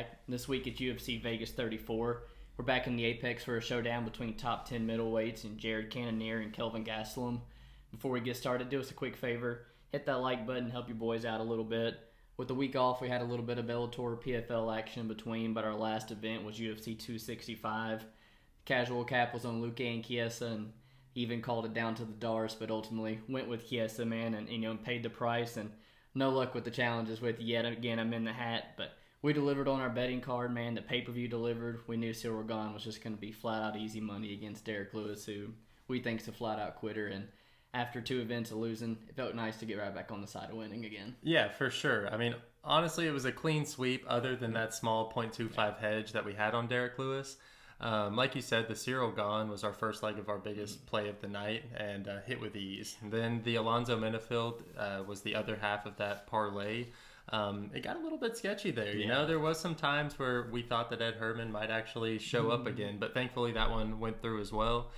back. This week it's UFC Vegas 34. We're back in the Apex for a showdown between top 10 middleweights and Cannonier and Kelvin Gastelum. Before we get started, do us a quick favor. Hit that like button, help your boys out a little bit. With the week off, we had a little bit of Bellator PFL action in between, but our last event was UFC 265. Casual cap was on Luque and Chiesa, and even called it down to the Dars, but ultimately went with Chiesa, man, and paid the price. And no luck with the challenges with yet again. I'm in the hat, but we delivered on our betting card, man. The pay-per-view delivered. We knew Cyril Gane was just going to be flat-out easy money against Derek Lewis, who we think's a flat-out quitter. And after two events of losing, it felt nice to get right back on the side of winning again. Yeah, for sure. I mean, honestly, it was a clean sweep other than that small 0.25 hedge that we had on Derek Lewis. Like you said, the Cyril Gane was our first leg of our biggest play of the night and hit with ease. And then the Alonzo Minifield was the other half of that parlay. It got a little bit sketchy there. You know, there was some times where we thought that Ed Herman might actually show up again, but thankfully that one went through as well.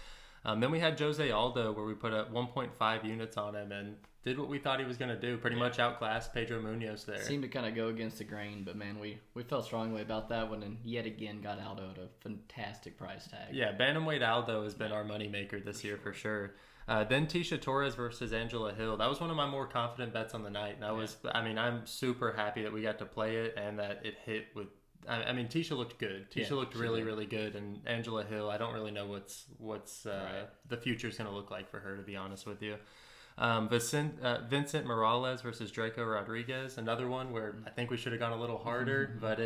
Then we had Jose Aldo, where we put up 1.5 units on him and did what we thought he was going to do, pretty much outclassed Pedro Munoz there. Seemed to kind of go against the grain, but man, we felt strongly about that one, and yet again got Aldo at a fantastic price tag. Yeah, bantamweight Aldo has been our moneymaker this year for sure. Then Tisha Torres versus Angela Hill. That was one of my more confident bets on the night. And I'm super happy that we got to play it and that it hit with. I mean, Tisha looked good. Tisha looked really, really good, and Angela Hill, I don't really know what's the future's going to look like for her, to be honest with you. Vincent Morales versus Draco Rodriguez, another one where I think we should have gone a little harder, but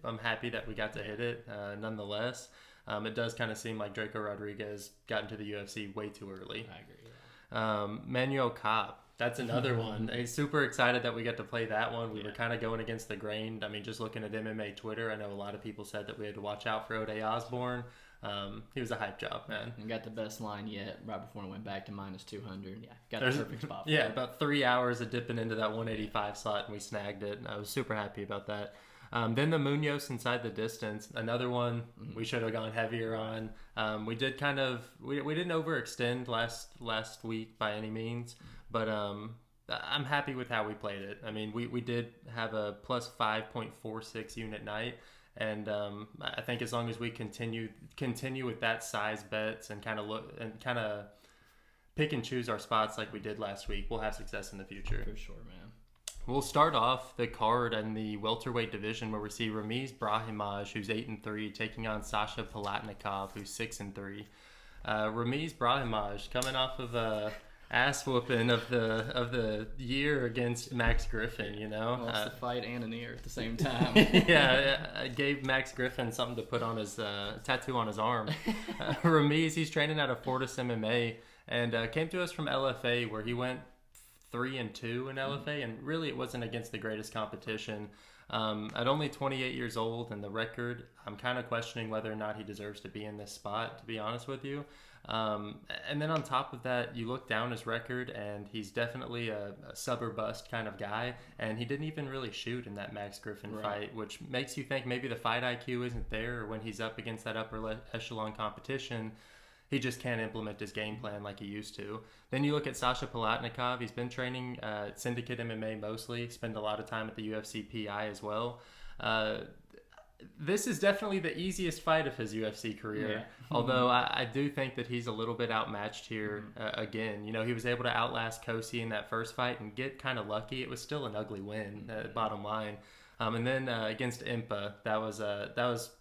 I'm happy that we got to hit it nonetheless. It does kind of seem like Draco Rodriguez got into the UFC way too early. I agree. Manuel Kopp. That's another one. I'm super excited that we got to play that one. We were kind of going against the grain. I mean, just looking at MMA Twitter, I know a lot of people said that we had to watch out for Ode Osborne. He was a hype job, man. And got the best line yet right before it went back to minus 200. Yeah, got the perfect spot for it. About 3 hours of dipping into that 185 slot, and we snagged it. And I was super happy about that. Then the Munoz inside the distance, another one we should have gone heavier on. We did we didn't overextend last week by any means, but I'm happy with how we played it. I mean, we did have a plus 5.46 unit night, and I think as long as we continue with that size bets and kind of pick and choose our spots like we did last week, we'll have success in the future. For sure, man. We'll start off the card in the welterweight division where we see Ramiz Brahimaj, who's 8-3, taking on Sasha Palatnikov, who's 6-3. Ramiz Brahimaj coming off of a ass whooping of the year against Max Griffin. You know, well, it's the fight and an ear at the same time. I gave Max Griffin something to put on his tattoo on his arm. Ramiz, he's training out of Fortis MMA and came to us from LFA where he went 3-2 in LFA, and really it wasn't against the greatest competition. At only 28 years old and the record, I'm kind of questioning whether or not he deserves to be in this spot, to be honest with you. And then on top of that, you look down his record, and he's definitely a sub or bust kind of guy, and he didn't even really shoot in that Max Griffin fight, which makes you think maybe the fight IQ isn't there, or when he's up against that upper echelon competition, he just can't implement his game plan like he used to. Then you look at Sasha Palatnikov. He's been training Syndicate MMA mostly, spent a lot of time at the UFC PI as well. This is definitely the easiest fight of his UFC career, although I do think that he's a little bit outmatched here again. You know, he was able to outlast Kosi in that first fight and get kind of lucky. It was still an ugly win, bottom line. And then against Impa,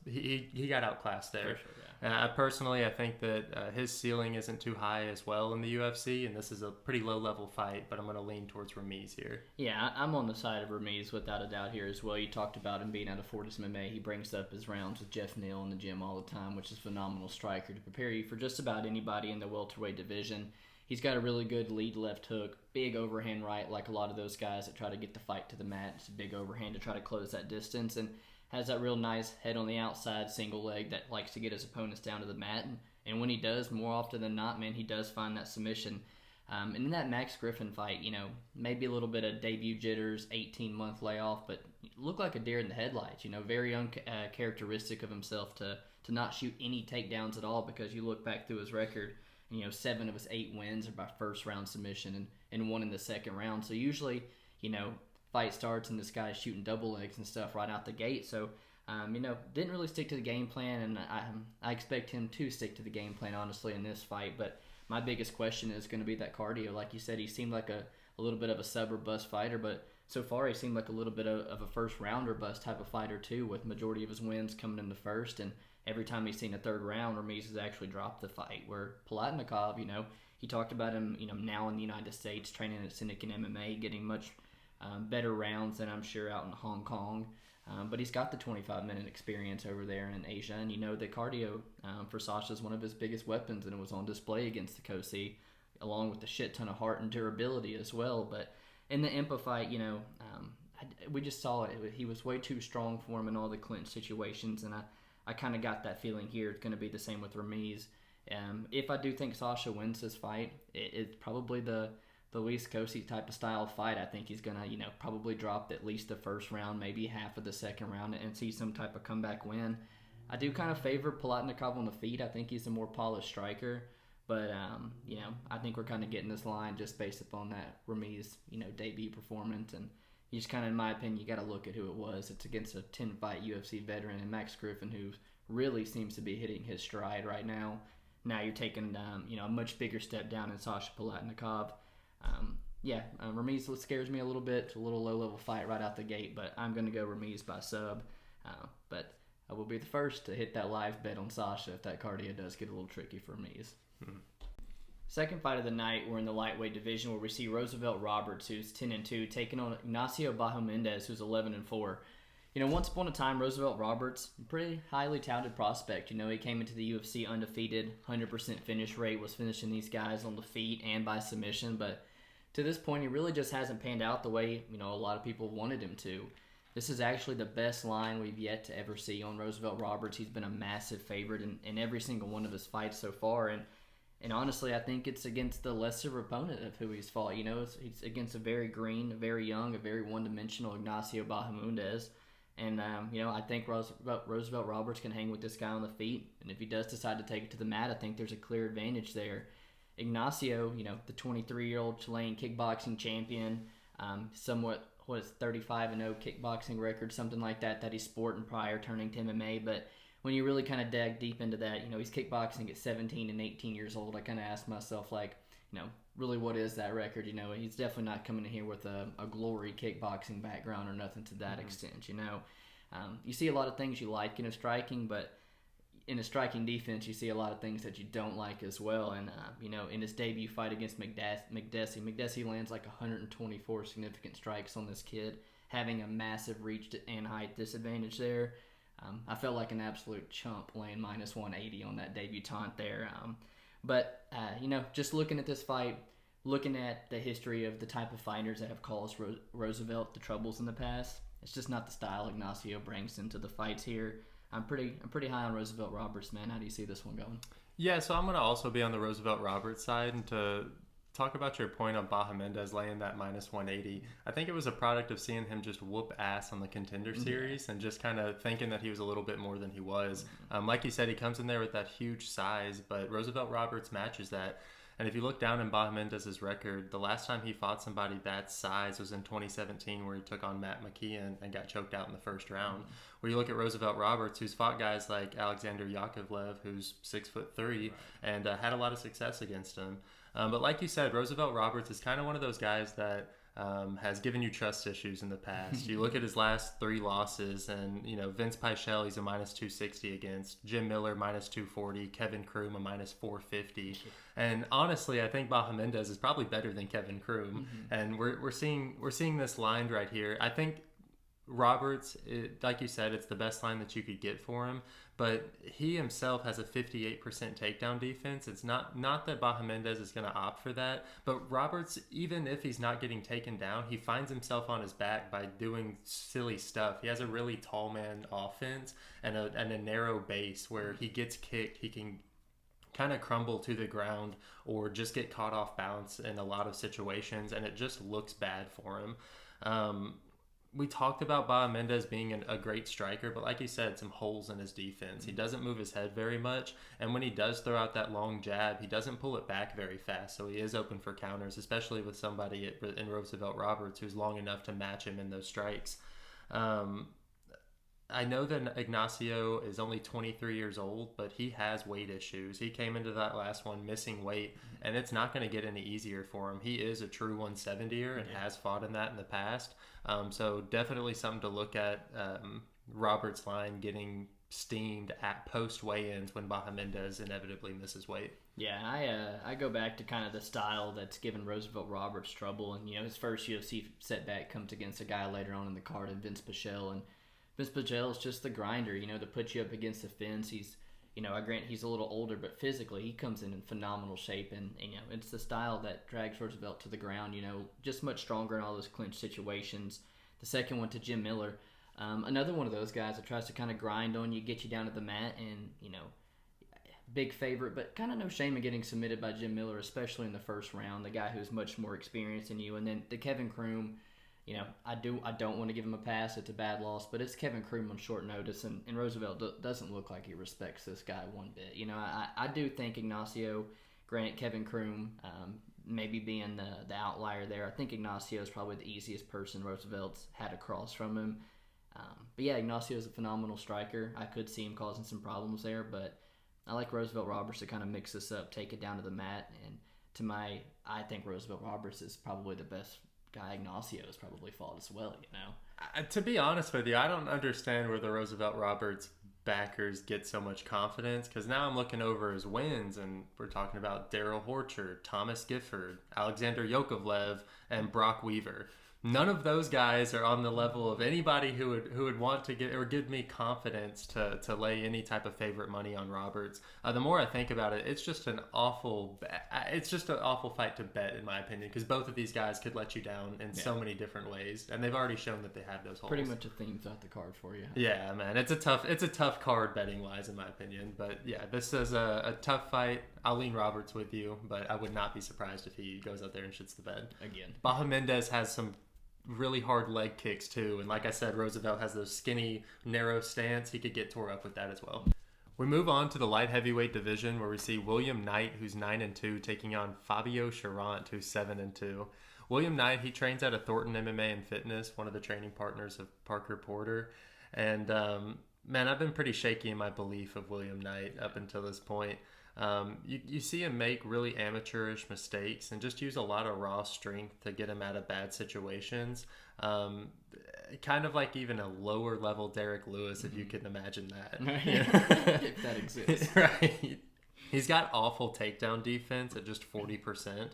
he got outclassed there. For sure, yeah. Personally, I think that his ceiling isn't too high as well in the UFC, and this is a pretty low-level fight, but I'm going to lean towards Ramiz here. Yeah, I'm on the side of Ramiz without a doubt here as well. You talked about him being out of Fortis MMA. He brings up his rounds with Jeff Neal in the gym all the time, which is a phenomenal striker to prepare you for just about anybody in the welterweight division. He's got a really good lead left hook, big overhand right, like a lot of those guys that try to get the fight to the mat. It's a big overhand to try to close that distance, and has that real nice head on the outside, single leg that likes to get his opponents down to the mat. And when he does, more often than not, man, he does find that submission. And in that Max Griffin fight, you know, maybe a little bit of debut jitters, 18-month layoff, but looked like a deer in the headlights, you know, very uncharacteristic of himself to not shoot any takedowns at all, because you look back through his record, you know, 7 of his 8 wins are by first-round submission and 1 in the second round. So usually, you know, fight starts and this guy's shooting double legs and stuff right out the gate. So Didn't really stick to the game plan, and I expect him to stick to the game plan, honestly, in this fight. But my biggest question is going to be that cardio. Like you said, he seemed like a little bit of a sub or bust fighter, but so far he seemed like a little bit of a first round or bust type of fighter too, with majority of his wins coming in the first. And every time he's seen a third round, Ramiz has actually dropped the fight. Where Palatnikov, he talked about him, now in the United States, training at Syndicate MMA, getting much better rounds than I'm sure out in Hong Kong. But he's got the 25-minute experience over there in Asia. And the cardio for Sasha is one of his biggest weapons, and it was on display against the Kosi, along with a shit ton of heart and durability as well. But in the Impa fight, we just saw it. He was way too strong for him in all the clinch situations, and I kind of got that feeling here. It's going to be the same with Ramiz. If I do think Sasha wins this fight, it's probably the least Kosi type of style fight. I think he's going to, probably drop at least the first round, maybe half of the second round, and see some type of comeback win. I do kind of favor Palatnikov on the feet. I think he's a more polished striker. But, I think we're kind of getting this line just based upon that Ramiz, debut performance. And you just kind of, in my opinion, you got to look at who it was. It's against a 10-fight UFC veteran and Max Griffin, who really seems to be hitting his stride right now. Now you're taking, a much bigger step down in Sasha Palatnikov. Ramiz scares me a little bit. It's a little low-level fight right out the gate, but I'm going to go Ramiz by sub. But I will be the first to hit that live bet on Sasha if that cardio does get a little tricky for Ramiz. Second fight of the night, we're in the lightweight division where we see Roosevelt Roberts, who's 10-2, taking on Ignacio Bahamondes, who's 11-4. Once upon a time, Roosevelt Roberts, pretty highly touted prospect. He came into the UFC undefeated, 100% finish rate, was finishing these guys on the feet and by submission. But to this point, he really just hasn't panned out the way, a lot of people wanted him to. This is actually the best line we've yet to ever see on Roosevelt Roberts. He's been a massive favorite in every single one of his fights so far. And honestly, I think it's against the lesser opponent of who he's fought. He's against a very green, a very young, a very one-dimensional Ignacio Bahamondes. And, I think Roosevelt Roberts can hang with this guy on the feet. And if he does decide to take it to the mat, I think there's a clear advantage there. Ignacio, the 23-year-old Chilean kickboxing champion, somewhat, 35-0 kickboxing record, something like that he's sporting prior turning to MMA. But when you really kind of dig deep into that, he's kickboxing at 17 and 18 years old. I kind of asked myself, really what is that record? He's definitely not coming in here with a glory kickboxing background or nothing to that extent, You see a lot of things you like in a striking, but in a striking defense, you see a lot of things that you don't like as well. And, in his debut fight against Makdessi lands like 124 significant strikes on this kid, having a massive reach and height disadvantage there. I felt like an absolute chump laying minus 180 on that debutant there. But just looking at this fight, looking at the history of the type of fighters that have caused Roosevelt the troubles in the past, it's just not the style Ignacio brings into the fights here. I'm pretty high on Roosevelt Roberts, man. How do you see this one going? Yeah, so I'm going to also be on the Roosevelt Roberts side, and to talk about your point on Bahamondes laying that minus 180. I think it was a product of seeing him just whoop ass on the Contender Series and just kind of thinking that he was a little bit more than he was. Like you said, he comes in there with that huge size, but Roosevelt Roberts matches that. And if you look down in Bahamondes' record, the last time he fought somebody that size was in 2017, where he took on Matt McKeon and got choked out in the first round. Where you look at Roosevelt Roberts, who's fought guys like Alexandre Yakovlev, who's 6'3", and had a lot of success against him. But like you said, Roosevelt Roberts is kind of one of those guys that has given you trust issues in the past. You look at his last 3 losses, and Vinc Pichel, he's a minus 260 against. Jim Miller, minus 240. Kevin Kroom, a minus 450. And honestly, I think Bahamondes is probably better than Kevin Kroom. And we're seeing this line right here. I think Roberts, like you said, it's the best line that you could get for him. But he himself has a 58% takedown defense. It's not that Bahamondes is going to opt for that. But Roberts, even if he's not getting taken down, he finds himself on his back by doing silly stuff. He has a really tall man offense and a narrow base where he gets kicked. He can kind of crumble to the ground or just get caught off balance in a lot of situations. And it just looks bad for him. We talked about Bahamondes being a great striker, but like you said, some holes in his defense. He doesn't move his head very much, and when he does throw out that long jab, he doesn't pull it back very fast, so he is open for counters, especially with somebody in Roosevelt Roberts who's long enough to match him in those strikes. I know that Ignacio is only 23 years old, but he has weight issues. He came into that last one missing weight, and it's not going to get any easier for him. He is a true 170er and has fought in that in the past. So definitely something to look at. Robert's line getting steamed at post weigh-ins when Bahamondes inevitably misses weight. Yeah, I go back to kind of the style that's given Roosevelt Roberts trouble, and his first UFC setback comes against a guy later on in the card, in Vinc Pichel, and Vinc Pichel is just the grinder, to put you up against the fence. He's, I grant he's a little older, but physically he comes in phenomenal shape, and it's the style that drags Roosevelt to the ground. Just much stronger in all those clinch situations. The second one to Jim Miller. Another one of those guys that tries to kind of grind on you, get you down to the mat, and, big favorite, but kind of no shame in getting submitted by Jim Miller, especially in the first round, the guy who's much more experienced than you. And then the Kevin Kroom, I don't want to give him a pass. It's a bad loss, but it's Kevin Kroom on short notice, and Roosevelt doesn't look like he respects this guy one bit. I do think Ignacio, grant Kevin Kroom, maybe being the outlier there. I think Ignacio is probably the easiest person Roosevelt's had across from him. But yeah, Ignacio is a phenomenal striker. I could see him causing some problems there, but I like Roosevelt Roberts to kind of mix this up, take it down to the mat, and I think Roosevelt Roberts is probably the best guy Ignacio has probably fought as well, To be honest with you, I don't understand where the Roosevelt Roberts backers get so much confidence, because now I'm looking over his wins, and we're talking about Daryl Horcher, Thomas Gifford, Alexander Yakovlev, and Brock Weaver. None of those guys are on the level of anybody who would want to give me confidence to lay any type of favorite money on Roberts. The more I think about it, it's just an awful fight to bet, in my opinion, because both of these guys could let you down in so many different ways, and they've already shown that they have those holes. Pretty much a theme throughout the card for you. Yeah, man, it's a tough card betting wise, in my opinion. But yeah, this is a tough fight. I'll lean Roberts with you, but I would not be surprised if he goes out there and shits the bed again. Bahamondes has some really hard leg kicks too, and like I said, Roosevelt has those skinny, narrow stance. He could get tore up with that as well. We move on to the light heavyweight division, where we see William Knight, who's 9-2, taking on Fabio Cherant, who's 7-2. William Knight, he trains at a Thornton MMA and Fitness, one of the training partners of Parker Porter, and man, I've been pretty shaky in my belief of William Knight up until this point. You see him make really amateurish mistakes and just use a lot of raw strength to get him out of bad situations. Kind of like even a lower level Derek Lewis, if you can imagine that. If that exists. Right. He's got awful takedown defense at just 40%.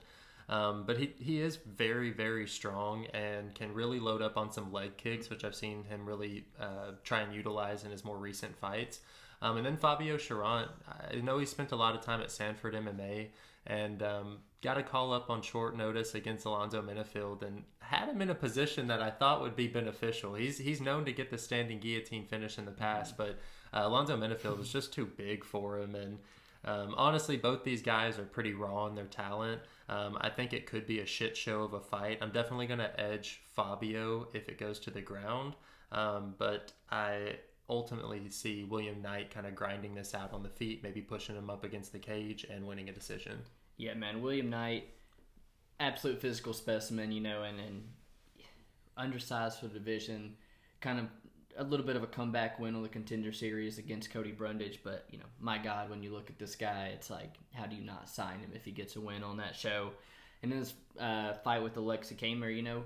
But he is very, very strong and can really load up on some leg kicks, which I've seen him really try and utilize in his more recent fights. And then Fabio Cherant, I know he spent a lot of time at Sanford MMA and got a call up on short notice against Alonzo Minifield and had him in a position that I thought would be beneficial. He's known to get the standing guillotine finish in the past, but Alonzo Minifield was just too big for him. And honestly, both these guys are pretty raw in their talent. I think it could be a shit show of a fight. I'm definitely going to edge Fabio if it goes to the ground, but I ultimately see William Knight kind of grinding this out on the feet, maybe pushing him up against the cage and winning a decision. Yeah, man, William Knight, absolute physical specimen, and undersized for the division, kind of a little bit of a comeback win on the Contender Series against Cody Brundage, but, my God, when you look at this guy, it's like, how do you not sign him if he gets a win on that show? And in his fight with Alexa Kamer,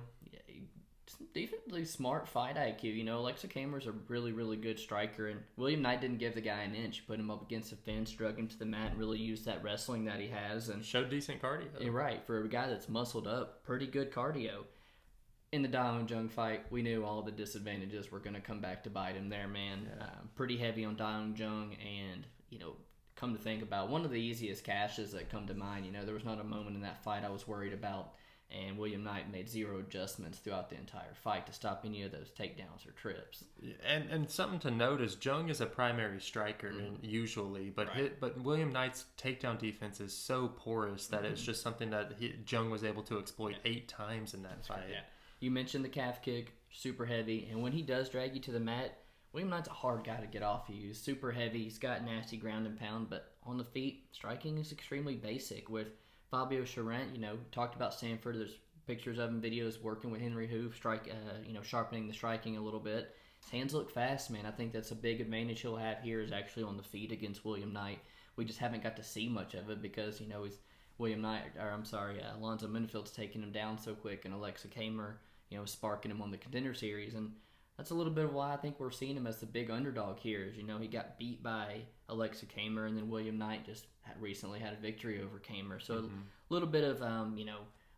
decently smart fight IQ. Alexa Kamer's a really, really good striker, and William Knight didn't give the guy an inch. Put him up against the fence, drug him to the mat, and really used that wrestling that he has. And showed decent cardio. Yeah, right. For a guy that's muscled up, pretty good cardio. In the Da Eun Jung fight, we knew all the disadvantages were going to come back to bite him there, man. Yeah. Pretty heavy on Da Eun Jung, and, come to think about one of the easiest cashes that come to mind. There was not a moment in that fight I was worried about. And William Knight made zero adjustments throughout the entire fight to stop any of those takedowns or trips. And something to note is Jung is a primary striker usually, but right. But William Knight's takedown defense is so porous that it's just something that Jung was able to exploit 8 times in that fight. Yeah. You mentioned the calf kick, super heavy, and when he does drag you to the mat, William Knight's a hard guy to get off you. He's super heavy, he's got nasty ground and pound, but on the feet, striking is extremely basic. With Fabio Cherant, talked about Sanford. There's pictures of him, videos working with Henry Hoof, sharpening the striking a little bit. his hands look fast, man. I think that's a big advantage he'll have here is actually on the feet against William Knight. We just haven't got to see much of it because, he's Alonzo Minifield's taking him down so quick, and Alexa Kamer, sparking him on the Contender Series. And that's a little bit of why I think we're seeing him as the big underdog here. Is, he got beat by Alexa Kamer, and then William Knight just recently had a victory over Kamer. So a little bit of,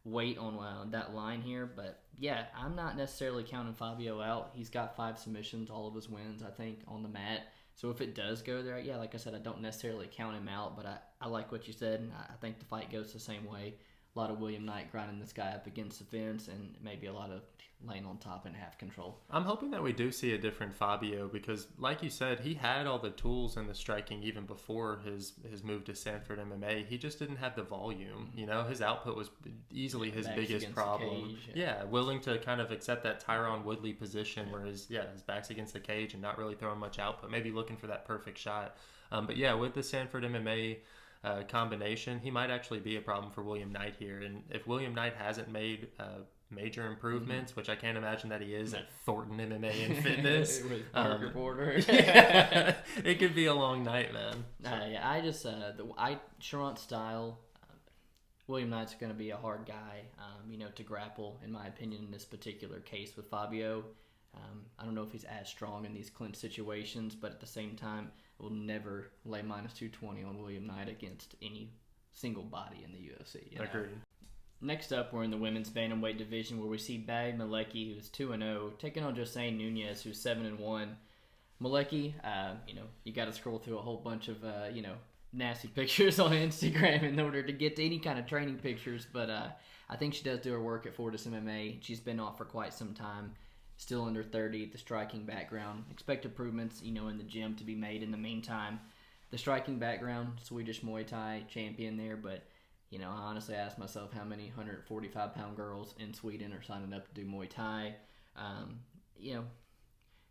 weight on that line here. But, yeah, I'm not necessarily counting Fabio out. He's got 5 submissions, all of his wins, I think, on the mat. So if it does go there, yeah, like I said, I don't necessarily count him out, but I like what you said. I think the fight goes the same way. A lot of William Knight grinding this guy up against the fence, and maybe a lot of laying on top and half control. I'm hoping that we do see a different Fabio because, like you said, he had all the tools in the striking even before his move to Sanford MMA. He just didn't have the volume. His output was easily his biggest problem. Cage, yeah, willing to kind of accept that Tyron Woodley position where his back's against the cage and not really throwing much output, maybe looking for that perfect shot. But yeah, with the Sanford MMA combination, he might actually be a problem for William Knight here. And if William Knight hasn't made major improvements, which I can't imagine that he is at Thornton MMA and Fitness, with Parker Porter, it could be a long night, man. I just Cherant style. William Knight's going to be a hard guy, to grapple, in my opinion, in this particular case with Fabio. I don't know if he's as strong in these clinch situations, but at the same time, will never lay minus 220 on William Knight against any single body in the UFC. Agreed. Next up, we're in the women's bantamweight division where we see Malecki, who's 2-0, taking on Josiane Nunes, who's 7-1. Malecki, you got to scroll through a whole bunch of, nasty pictures on Instagram in order to get to any kind of training pictures, but I think she does do her work at Fortis MMA. She's been off for quite some time. Still under 30, the striking background. Expect improvements, in the gym to be made in the meantime. The striking background, Swedish Muay Thai champion there, but, I honestly asked myself how many 145-pound girls in Sweden are signing up to do Muay Thai.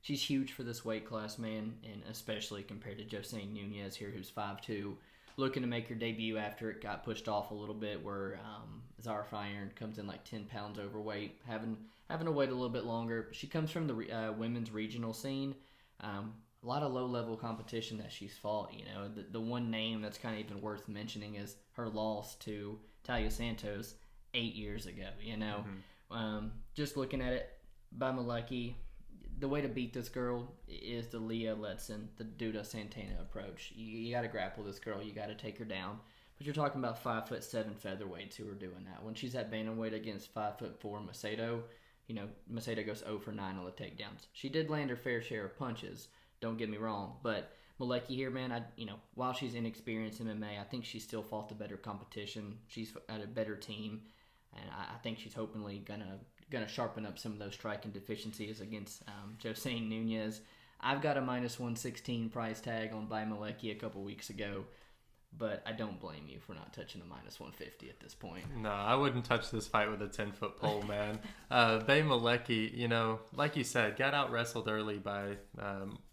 She's huge for this weight class, man, and especially compared to Josiane Nunes here, who's 5'2", looking to make her debut after it got pushed off a little bit, where Zara Freiern comes in like 10 pounds overweight, having to wait a little bit longer. She comes from the women's regional scene. A lot of low-level competition that she's fought. The one name that's kind of even worth mentioning is her loss to Talia Santos 8 years ago. Just looking at it, by Malecki, the way to beat this girl is the Leah Letson, the Duda Santana approach. You got to grapple this girl. You got to take her down. But you're talking about 5'7" featherweights who are doing that. When she's at bantamweight against 5'4" Macedo, Macedo goes 0 for 9 on the takedowns. She did land her fair share of punches. Don't get me wrong, but Malecki here, man, while she's inexperienced in MMA, I think she still fought the better competition. She's at a better team, and I think she's hopefully gonna sharpen up some of those striking deficiencies against Josiane Nunes. I've got a minus 116 price tag on by Malecki a couple weeks ago, but I don't blame you for not touching a minus 150 at this point. No, I wouldn't touch this fight with a 10-foot pole, man. Bay Malecki, like you said, got out-wrestled early by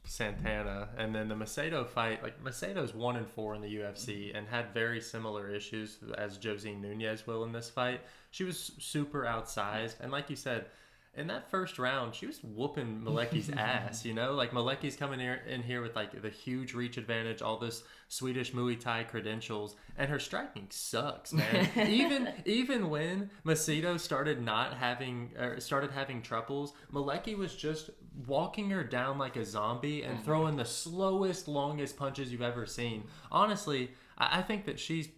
Santana. And then the Macedo fight, Macedo's 1-4 in the UFC and had very similar issues as Josiane Nunes will in this fight. She was super outsized. And like you said, in that first round, she was whooping Malecki's ass, Malecki's coming in here with the huge reach advantage, all this Swedish Muay Thai credentials, and her striking sucks, man. even when Macedo started having troubles, Malecki was just walking her down like a zombie and throwing the slowest, longest punches you've ever seen. Honestly, I think that she's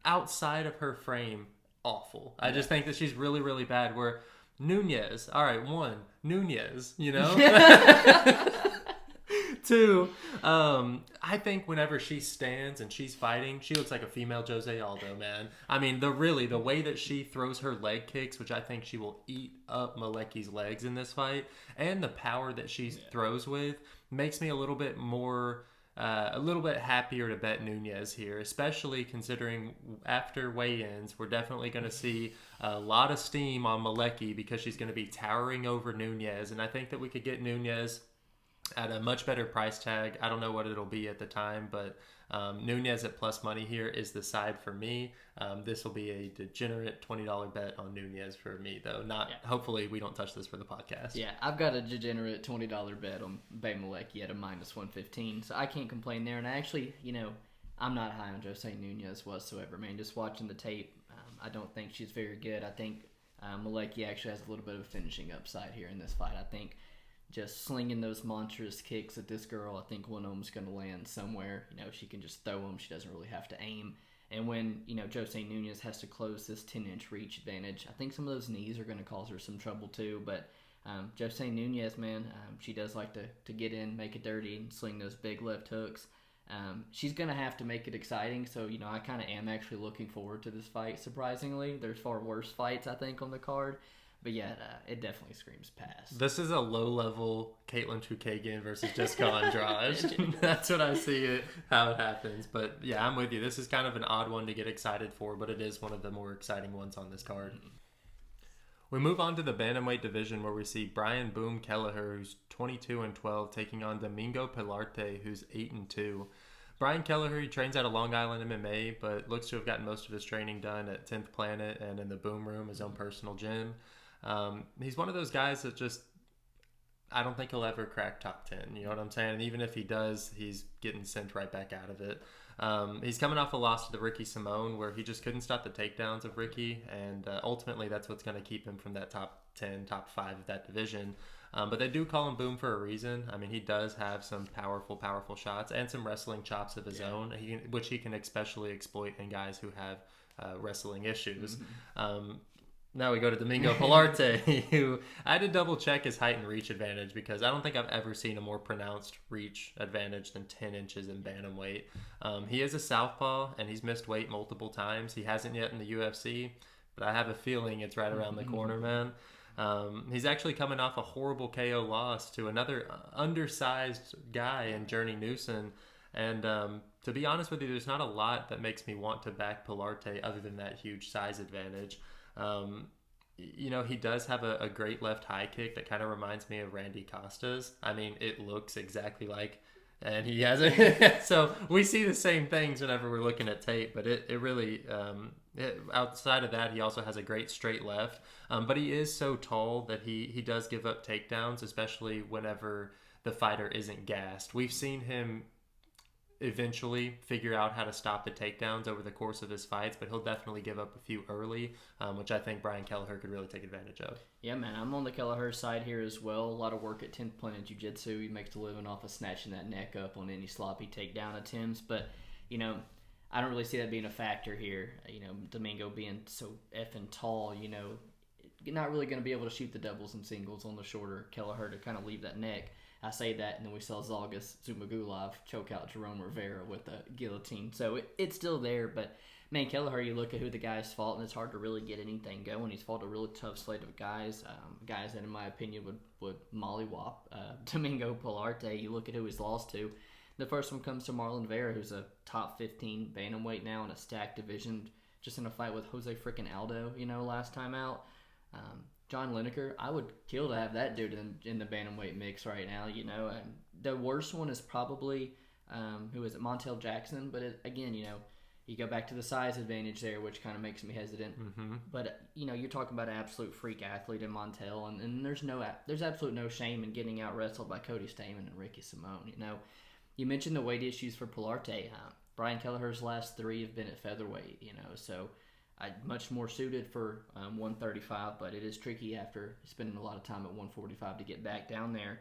outside of her frame awful. I just think that she's really, really bad. Where Nunes, all right, Nunes, Two, I think whenever she stands and she's fighting, she looks like a female Jose Aldo, man. I mean, the way that she throws her leg kicks, which I think she will eat up Malecki's legs in this fight, and the power that she throws with, makes me a little bit happier to bet Nunes here, especially considering after weigh-ins, we're definitely going to see a lot of steam on Malecki because she's going to be towering over Nunes, and I think that we could get Nunes at a much better price tag. I don't know what it'll be at the time, but Nunes at plus money here is the side for me. This will be a degenerate $20 bet on Nunes for me, though. Hopefully we don't touch this for the podcast. Yeah, I've got a degenerate $20 bet on Malecki at a minus 115, so I can't complain there. And I actually, I'm not high on Josiane Nunes whatsoever, man. Just watching the tape, I don't think she's very good. I think Malecki actually has a little bit of a finishing upside here in this fight. I think just slinging those monstrous kicks at this girl, I think one of them's going to land somewhere. She can just throw them. She doesn't really have to aim. And when, Josiane Nunes has to close this 10-inch reach advantage, I think some of those knees are going to cause her some trouble too. But Josiane Nunes, man, she does like to get in, make it dirty, and sling those big left hooks. She's going to have to make it exciting. So, I kind of am actually looking forward to this fight, surprisingly. There's far worse fights, I think, on the card. But yeah, it definitely screams pass. This is a low-level Caitlin Chukagian versus Jessica Andrade. That's what I see how it happens. But yeah, I'm with you. This is kind of an odd one to get excited for, but it is one of the more exciting ones on this card. We move on to the bantamweight division where we see Brian Boom Kelleher, who's 22-12, taking on Domingo Pilarte, who's 8-2. Brian Kelleher, he trains out of Long Island MMA, but looks to have gotten most of his training done at 10th Planet and in the Boom Room, his own personal gym. He's one of those guys that just, I don't think he'll ever crack top 10. You know what I'm saying? And even if he does, he's getting sent right back out of it. He's coming off a loss to the Ricky Simone where he just couldn't stop the takedowns of Ricky. And ultimately, that's what's going to keep him from that top 10, top 5 of that division. But they do call him Boom for a reason. I mean, he does have some powerful shots and some wrestling chops of his own, which he can especially exploit in guys who have wrestling issues. Now we go to Domingo Pilarte, who I had to double check his height and reach advantage because I don't think I've ever seen a more pronounced reach advantage than 10 inches in bantamweight. He is a southpaw and he's missed weight multiple times. He hasn't yet in the UFC, but I have a feeling it's right around the corner, man. He's actually coming off a horrible KO loss to another undersized guy in Journey Newson. And to be honest with you, there's not a lot that makes me want to back Pilarte other than that huge size advantage. He does have a great left high kick that kind of reminds me of Randy Costa's. I mean, it looks exactly like, and he has it. So we see the same things whenever we're looking at tape, but it really, outside of that, he also has a great straight left. But he is so tall that he does give up takedowns, especially whenever the fighter isn't gassed. We've seen him eventually figure out how to stop the takedowns over the course of his fights, but he'll definitely give up a few early, which I think Brian Kelleher could really take advantage of. Yeah, man, I'm on the Kelleher side here as well. A lot of work at 10th Planet Jiu-Jitsu. He makes a living off of snatching that neck up on any sloppy takedown attempts, but, I don't really see that being a factor here. Domingo being so effing tall, not really going to be able to shoot the doubles and singles on the shorter Kelleher to kind of leave that neck. I say that, and then we saw Zhalgas Zumagulov choke out Jerome Rivera with a guillotine. So it's still there, but, man, Kelleher, you look at who the guy's fought, and it's hard to really get anything going. He's fought a really tough slate of guys that, in my opinion, would mollywop Domingo Pilarte. You look at who he's lost to. The first one comes to Marlon Vera, who's a top 15 bantamweight now in a stacked division, just in a fight with Jose freaking Aldo, last time out. John Lineker, I would kill to have that dude in the bantamweight mix right now, And the worst one is probably, who is it, Montel Jackson. But again, you go back to the size advantage there, which kind of makes me hesitant. Mm-hmm. But, you're talking about an absolute freak athlete in Montel, and there's absolute no shame in getting out wrestled by Cody Stamann and Ricky Simone. You mentioned the weight issues for Pilarte. Brian Kelleher's last 3 have been at featherweight, so much more suited for 135, but it is tricky after spending a lot of time at 145 to get back down there.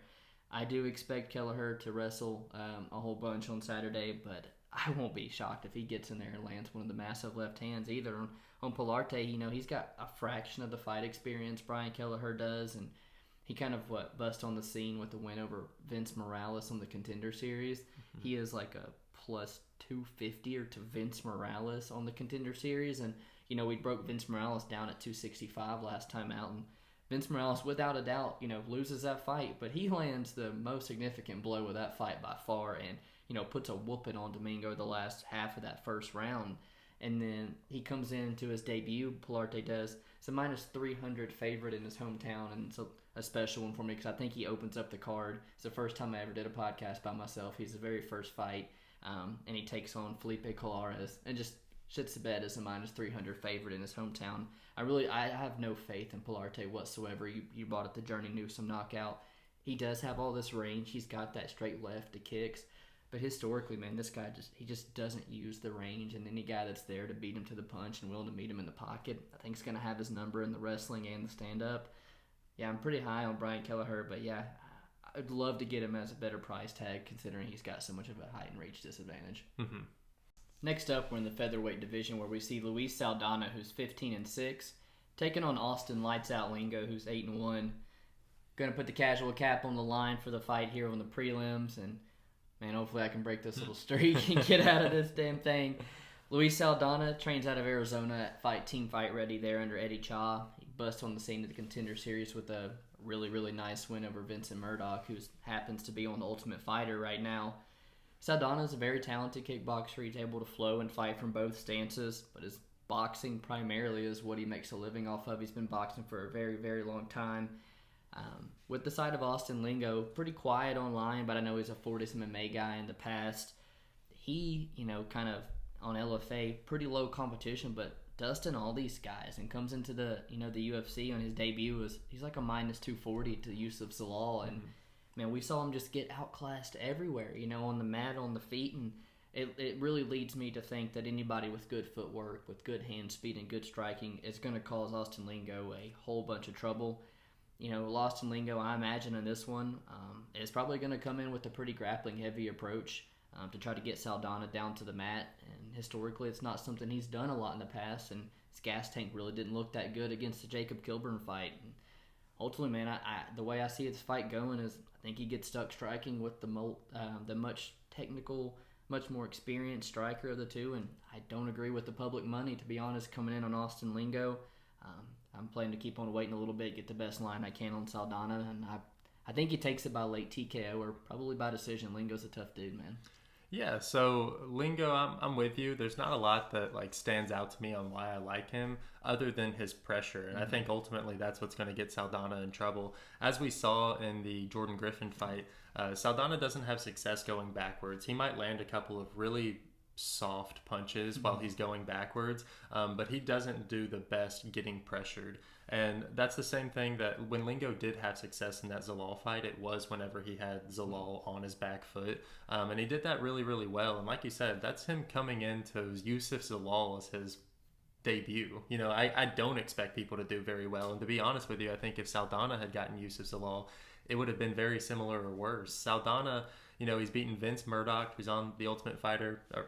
I do expect Kelleher to wrestle a whole bunch on Saturday, but I won't be shocked if he gets in there and lands one of the massive left hands either. On Pilarte, he's got a fraction of the fight experience Brian Kelleher does, and he kind of bust on the scene with the win over Vince Morales on the Contender Series. Mm-hmm. He is like a plus 250 to Vince Morales on the Contender Series, and we broke Vince Morales down at 265 last time out, and Vince Morales, without a doubt, loses that fight, but he lands the most significant blow of that fight by far, and puts a whooping on Domingo the last half of that first round. And then he comes into his debut, Pilarte does. It's a minus 300 favorite in his hometown, and it's a special one for me because I think he opens up the card. It's the first time I ever did a podcast by myself. He's the very first fight, and he takes on Felipe Colares and just shits the bed as a minus 300 favorite in his hometown. I have no faith in Pilarte whatsoever. You brought up the Journey Newsome knockout. He does have all this range. He's got that straight left to kicks. But historically, man, this guy just doesn't use the range, and any guy that's there to beat him to the punch and willing to meet him in the pocket, I think is going to have his number in the wrestling and the stand-up. Yeah, I'm pretty high on Brian Kelleher, but yeah, I'd love to get him as a better price tag considering he's got so much of a height and reach disadvantage. Mm-hmm. Next up, we're in the featherweight division where we see Luis Saldana, who's 15-6, taking on Austin Lights Out Lingo, who's 8-1. Going to put the casual cap on the line for the fight here on the prelims, and man, hopefully I can break this little streak and get out of this damn thing. Luis Saldana trains out of Arizona at Team Fight Ready there under Eddie Cha. He busts on the scene of the Contender Series with a really, really nice win over Vincent Murdoch, who happens to be on the Ultimate Fighter right now. Saldana is a very talented kickboxer. He's able to flow and fight from both stances, but his boxing primarily is what he makes a living off of. He's been boxing for a very, very long time. With the side of Austin Lingo, pretty quiet online, but I know he's a Fortis MMA guy in the past. He, kind of on LFA, pretty low competition, but dusting all these guys and comes into the UFC on his debut. He's like a minus 240 to Yusuf Zalal, and man, we saw him just get outclassed everywhere, on the mat, on the feet, and it really leads me to think that anybody with good footwork, with good hand speed and good striking is going to cause Austin Lingo a whole bunch of trouble. Austin Lingo, I imagine in this one, is probably going to come in with a pretty grappling-heavy approach to try to get Saldana down to the mat. And historically, it's not something he's done a lot in the past, and his gas tank really didn't look that good against the Jacob Kilburn fight. And ultimately, man, the way I see this fight going is I think he gets stuck striking with the much technical, much more experienced striker of the two, and I don't agree with the public money, to be honest, coming in on Austin Lingo. I'm planning to keep on waiting a little bit, get the best line I can on Saldana, and I think he takes it by late TKO or probably by decision. Lingo's a tough dude, man. Yeah, so Lingo, I'm with you. There's not a lot that stands out to me on why I like him other than his pressure. And I think ultimately that's what's going to get Saldana in trouble. As we saw in the Jordan Griffin fight, Saldana doesn't have success going backwards. He might land a couple of really soft punches while he's going backwards, but he doesn't do the best getting pressured. And that's the same thing that when Lingo did have success in that Zalal fight, it was whenever he had Zalal on his back foot, and he did that really, really well. And like you said, that's him coming into Yusuf Zalal as his debut. I don't expect people to do very well, and to be honest with you, I think if Saldana had gotten Yusuf Zalal, it would have been very similar or worse. Saldana, he's beaten Vince Murdoch, who's on The Ultimate Fighter, or,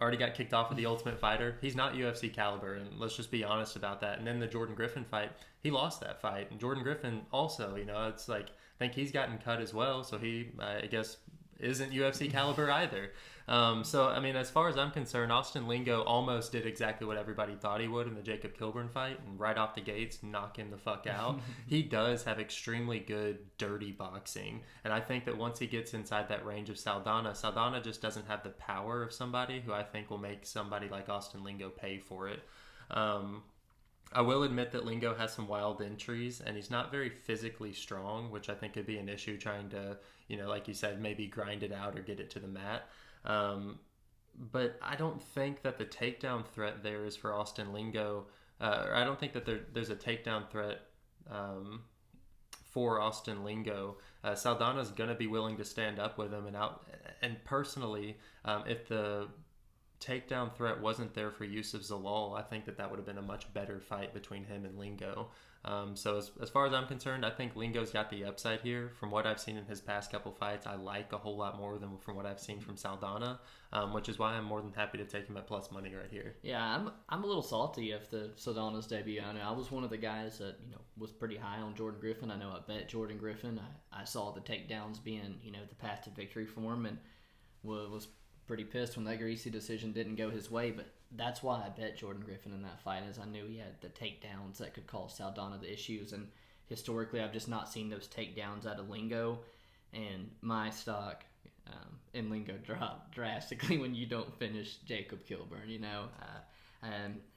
already got kicked off of The Ultimate Fighter. He's not UFC caliber, and let's just be honest about that. And then the Jordan Griffin fight, he lost that fight. And Jordan Griffin also, it's I think he's gotten cut as well, so he, I guess, isn't UFC caliber either. So, as far as I'm concerned, Austin Lingo almost did exactly what everybody thought he would in the Jacob Kilburn fight, and right off the gates, knock him the fuck out. He does have extremely good, dirty boxing, and I think that once he gets inside that range of Saldana just doesn't have the power of somebody who I think will make somebody like Austin Lingo pay for it. I will admit that Lingo has some wild entries, and he's not very physically strong, which I think could be an issue trying to, like you said, maybe grind it out or get it to the mat. But I don't think that the takedown threat there is for Austin Lingo. Or I don't think that there's a takedown threat for Austin Lingo. Saldana's going to be willing to stand up with him. And personally, if the takedown threat wasn't there for Yusuf Zalal, I think that would have been a much better fight between him and Lingo. So as far as I'm concerned, I think Lingo's got the upside here. From what I've seen in his past couple fights, I like a whole lot more than from what I've seen from Saldana, which is why I'm more than happy to take him at plus money right here. Yeah, I'm a little salty of the Saldana's debut. I know I was one of the guys that was pretty high on Jordan Griffin. I know I bet Jordan Griffin. I saw the takedowns being the path to victory for him, and was pretty pissed when that greasy decision didn't go his way, but that's why I bet Jordan Griffin in that fight, as I knew he had the takedowns that could cause Saldana the issues, and historically I've just not seen those takedowns out of Lingo, and my stock in Lingo dropped drastically when you don't finish Jacob Kilburn.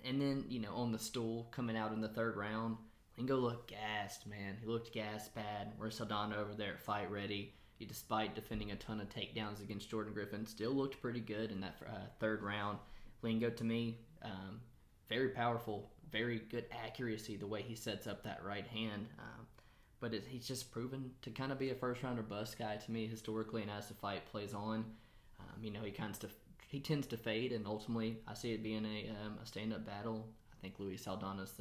And then, on the stool, coming out in the third round, Lingo looked gassed, man. He looked gassed bad. Whereas Saldana over there at fight ready, despite defending a ton of takedowns against Jordan Griffin, still looked pretty good in that third round. Lingo, to me, very powerful, very good accuracy, the way he sets up that right hand. But he's just proven to kind of be a first-round or bust guy to me historically, and as the fight plays on, he tends to fade, and ultimately I see it being a stand-up battle. I think Luis Saldana's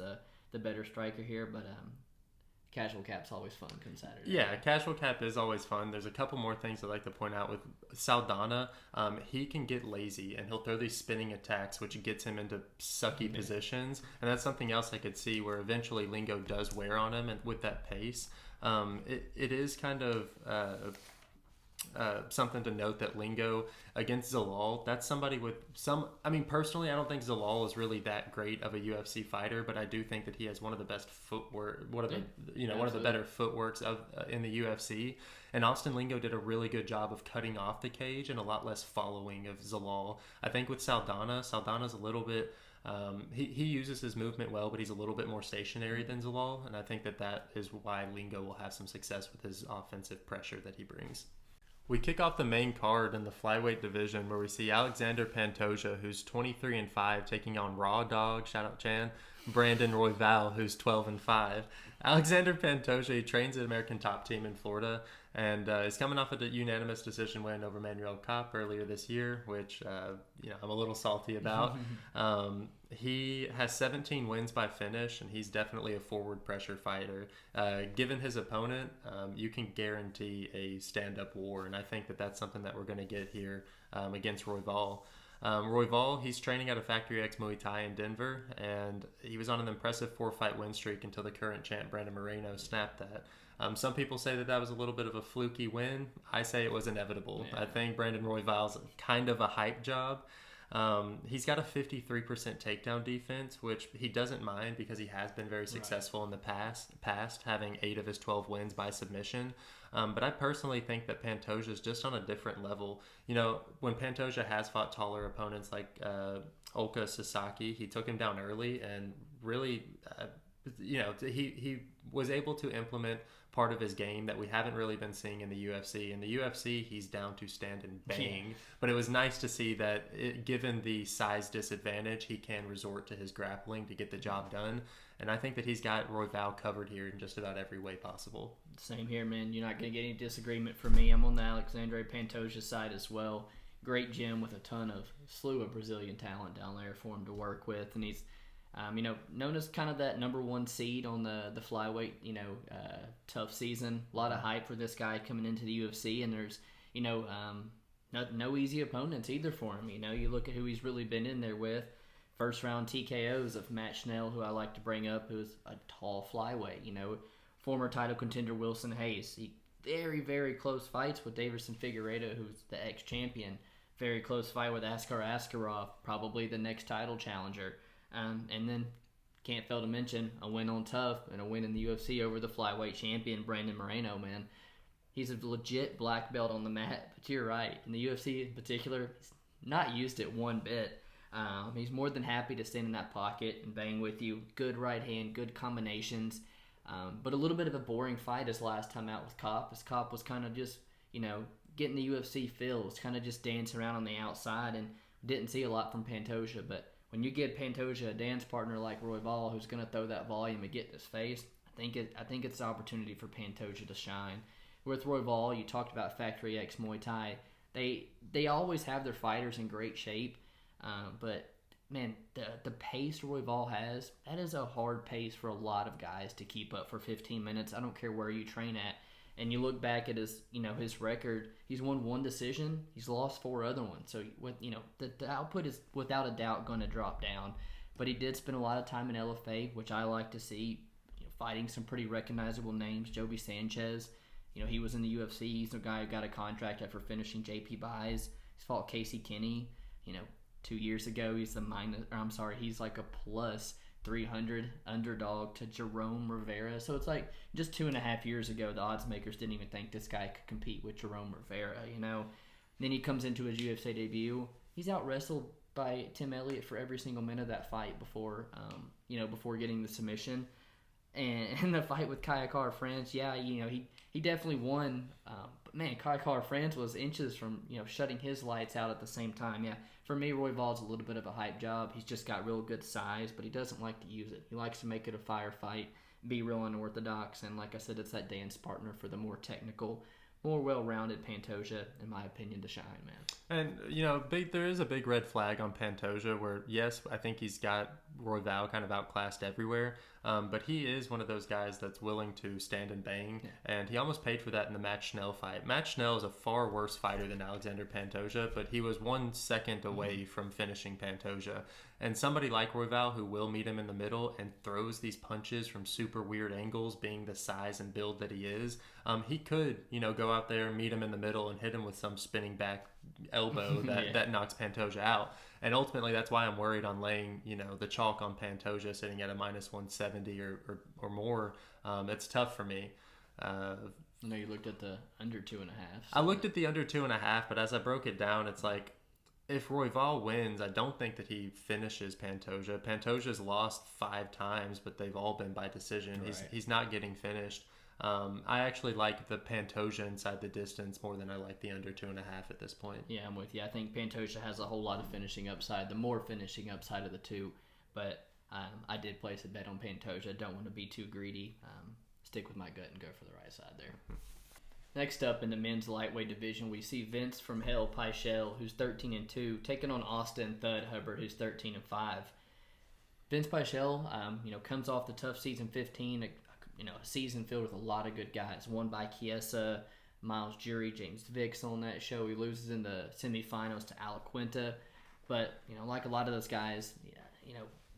the better striker here, but casual cap's always fun come Saturday. Yeah, casual cap is always fun. There's a couple more things I'd like to point out with Saldana. He can get lazy, and he'll throw these spinning attacks, which gets him into sucky positions. And that's something else I could see where eventually Lingo does wear on him, and with that pace. It is kind of something to note that Lingo against Zalal, that's somebody with personally, I don't think Zalal is really that great of a UFC fighter, but I do think that he has one of the best footwork, one of the better footworks in the UFC. And Austin Lingo did a really good job of cutting off the cage and a lot less following of Zalal. I think with Saldana's a little bit. He uses his movement well, but he's a little bit more stationary than Zalal, and I think that is why Lingo will have some success with his offensive pressure that he brings. We kick off the main card in the flyweight division where we see Alexandre Pantoja, who's 23-5, taking on Raw Dog, shout out Chan, Brandon Royval, who's 12-5. Alexandre Pantoja, he trains at American Top Team in Florida and is coming off of a unanimous decision win over Manuel Kopp earlier this year, which I'm a little salty about. He has 17 wins by finish, and he's definitely a forward pressure fighter. Given his opponent, you can guarantee a stand-up war, and I think that's something that we're going to get here against Royval. Royval, he's training at a Factory X Muay Thai in Denver, and he was on an impressive 4-fight win streak until the current champ, Brandon Moreno, snapped that. Some people say that was a little bit of a fluky win. I say it was inevitable. Yeah. I think Brandon Royval's kind of a hype job. He's got a 53% takedown defense, which he doesn't mind because he has been very successful in the past, having 8 of his 12 wins by submission. But I personally think that Pantoja is just on a different level. When Pantoja has fought taller opponents like Ulka Sasaki, he took him down early and really, he was able to implement part of his game that we haven't really been seeing in the UFC. In the UFC, he's down to stand and bang. Yeah. But it was nice to see that given the size disadvantage, he can resort to his grappling to get the job done. And I think that he's got Royval covered here in just about every way possible. Same here, man. You're not going to get any disagreement from me. I'm on the Alexandre Pantoja side as well. Great gym with a slew of Brazilian talent down there for him to work with. And he's known as kind of that number one seed on the flyweight, tough season. A lot of hype for this guy coming into the UFC, and there's, no easy opponents either for him. You look at who he's really been in there with. First round TKOs of Matt Schnell, who I like to bring up, who's a tall flyweight. Former title contender Wilson Hayes. Very, very close fights with Davison Figueiredo, who's the ex-champion. Very close fight with Askar Askarov, probably the next title challenger. And then can't fail to mention a win on Tough and a win in the UFC over the flyweight champion Brandon Moreno, man. He's a legit black belt on the mat, but you're right. In the UFC in particular, he's not used it one bit. He's more than happy to stand in that pocket and bang with you. Good right hand, good combinations. But a little bit of a boring fight his last time out with Kopp. As Kopp was kind of just, getting the UFC feels, kind of just dancing around on the outside, and didn't see a lot from Pantoja. But when you get Pantoja a dance partner like Royval, who's going to throw that volume and get in his face, I think it's an opportunity for Pantoja to shine. With Royval, you talked about Factory X Muay Thai. They always have their fighters in great shape, but man, the pace Royval has, that is a hard pace for a lot of guys to keep up for 15 minutes. I don't care where you train at. And you look back at his record, he's won 1 decision, he's lost 4 other ones. So, the output is without a doubt going to drop down. But he did spend a lot of time in LFA, which I like to see, fighting some pretty recognizable names. Joby Sanchez, he was in the UFC. He's the guy who got a contract after finishing JP Buys. He's fought Casey Kinney, 2 years ago. He's like a plus 300 underdog to Jerome Rivera. So it's like just 2.5 years ago, the odds makers didn't even think this guy could compete with Jerome Rivera, Then he comes into his UFC debut. He's out wrestled by Tim Elliott for every single minute of that fight before getting the submission. And in the fight with Kai Kara-France, he definitely won. But man, Kai Kara-France was inches from shutting his lights out at the same time. Yeah, for me, Royval's a little bit of a hype job. He's just got real good size, but he doesn't like to use it. He likes to make it a firefight, be real unorthodox, and like I said, it's that dance partner for the more technical, more well-rounded Pantoja, in my opinion, to shine, man. And, there is a big red flag on Pantoja where, yes, I think he's got Royval kind of outclassed everywhere, but he is one of those guys that's willing to stand and bang, and he almost paid for that in the Matt Schnell fight. Matt Schnell is a far worse fighter than Alexandre Pantoja, but he was 1 second away from finishing Pantoja. And somebody like Royval who will meet him in the middle and throws these punches from super weird angles, being the size and build that he is, he could, go out there, meet him in the middle, and hit him with some spinning back elbow that knocks Pantoja out. And ultimately, that's why I'm worried on laying, the chalk on Pantoja sitting at a minus 170 or more. It's tough for me. I know you looked at the under 2.5. I looked at the under 2.5, but as I broke it down, it's like, if Royval wins, I don't think that he finishes Pantoja. Pantoja's lost 5 times, but they've all been by decision. Right. He's not getting finished. I actually like the Pantoja inside the distance more than I like the under 2.5 at this point. Yeah, I'm with you. I think Pantoja has a whole lot of finishing upside, the more finishing upside of the two. But I did place a bet on Pantoja. Don't want to be too greedy. Stick with my gut and go for the right side there. Next up in the men's lightweight division, we see Vinc from hell, Pichel, who's 13-2, taking on Austin Thud Hubbard, who's 13-5. Vinc Pichel, comes off the tough season 15, a season filled with a lot of good guys. Won by Chiesa, Miles Jury, James Vick's on that show. He loses in the semifinals to Alaquinta. But, like a lot of those guys,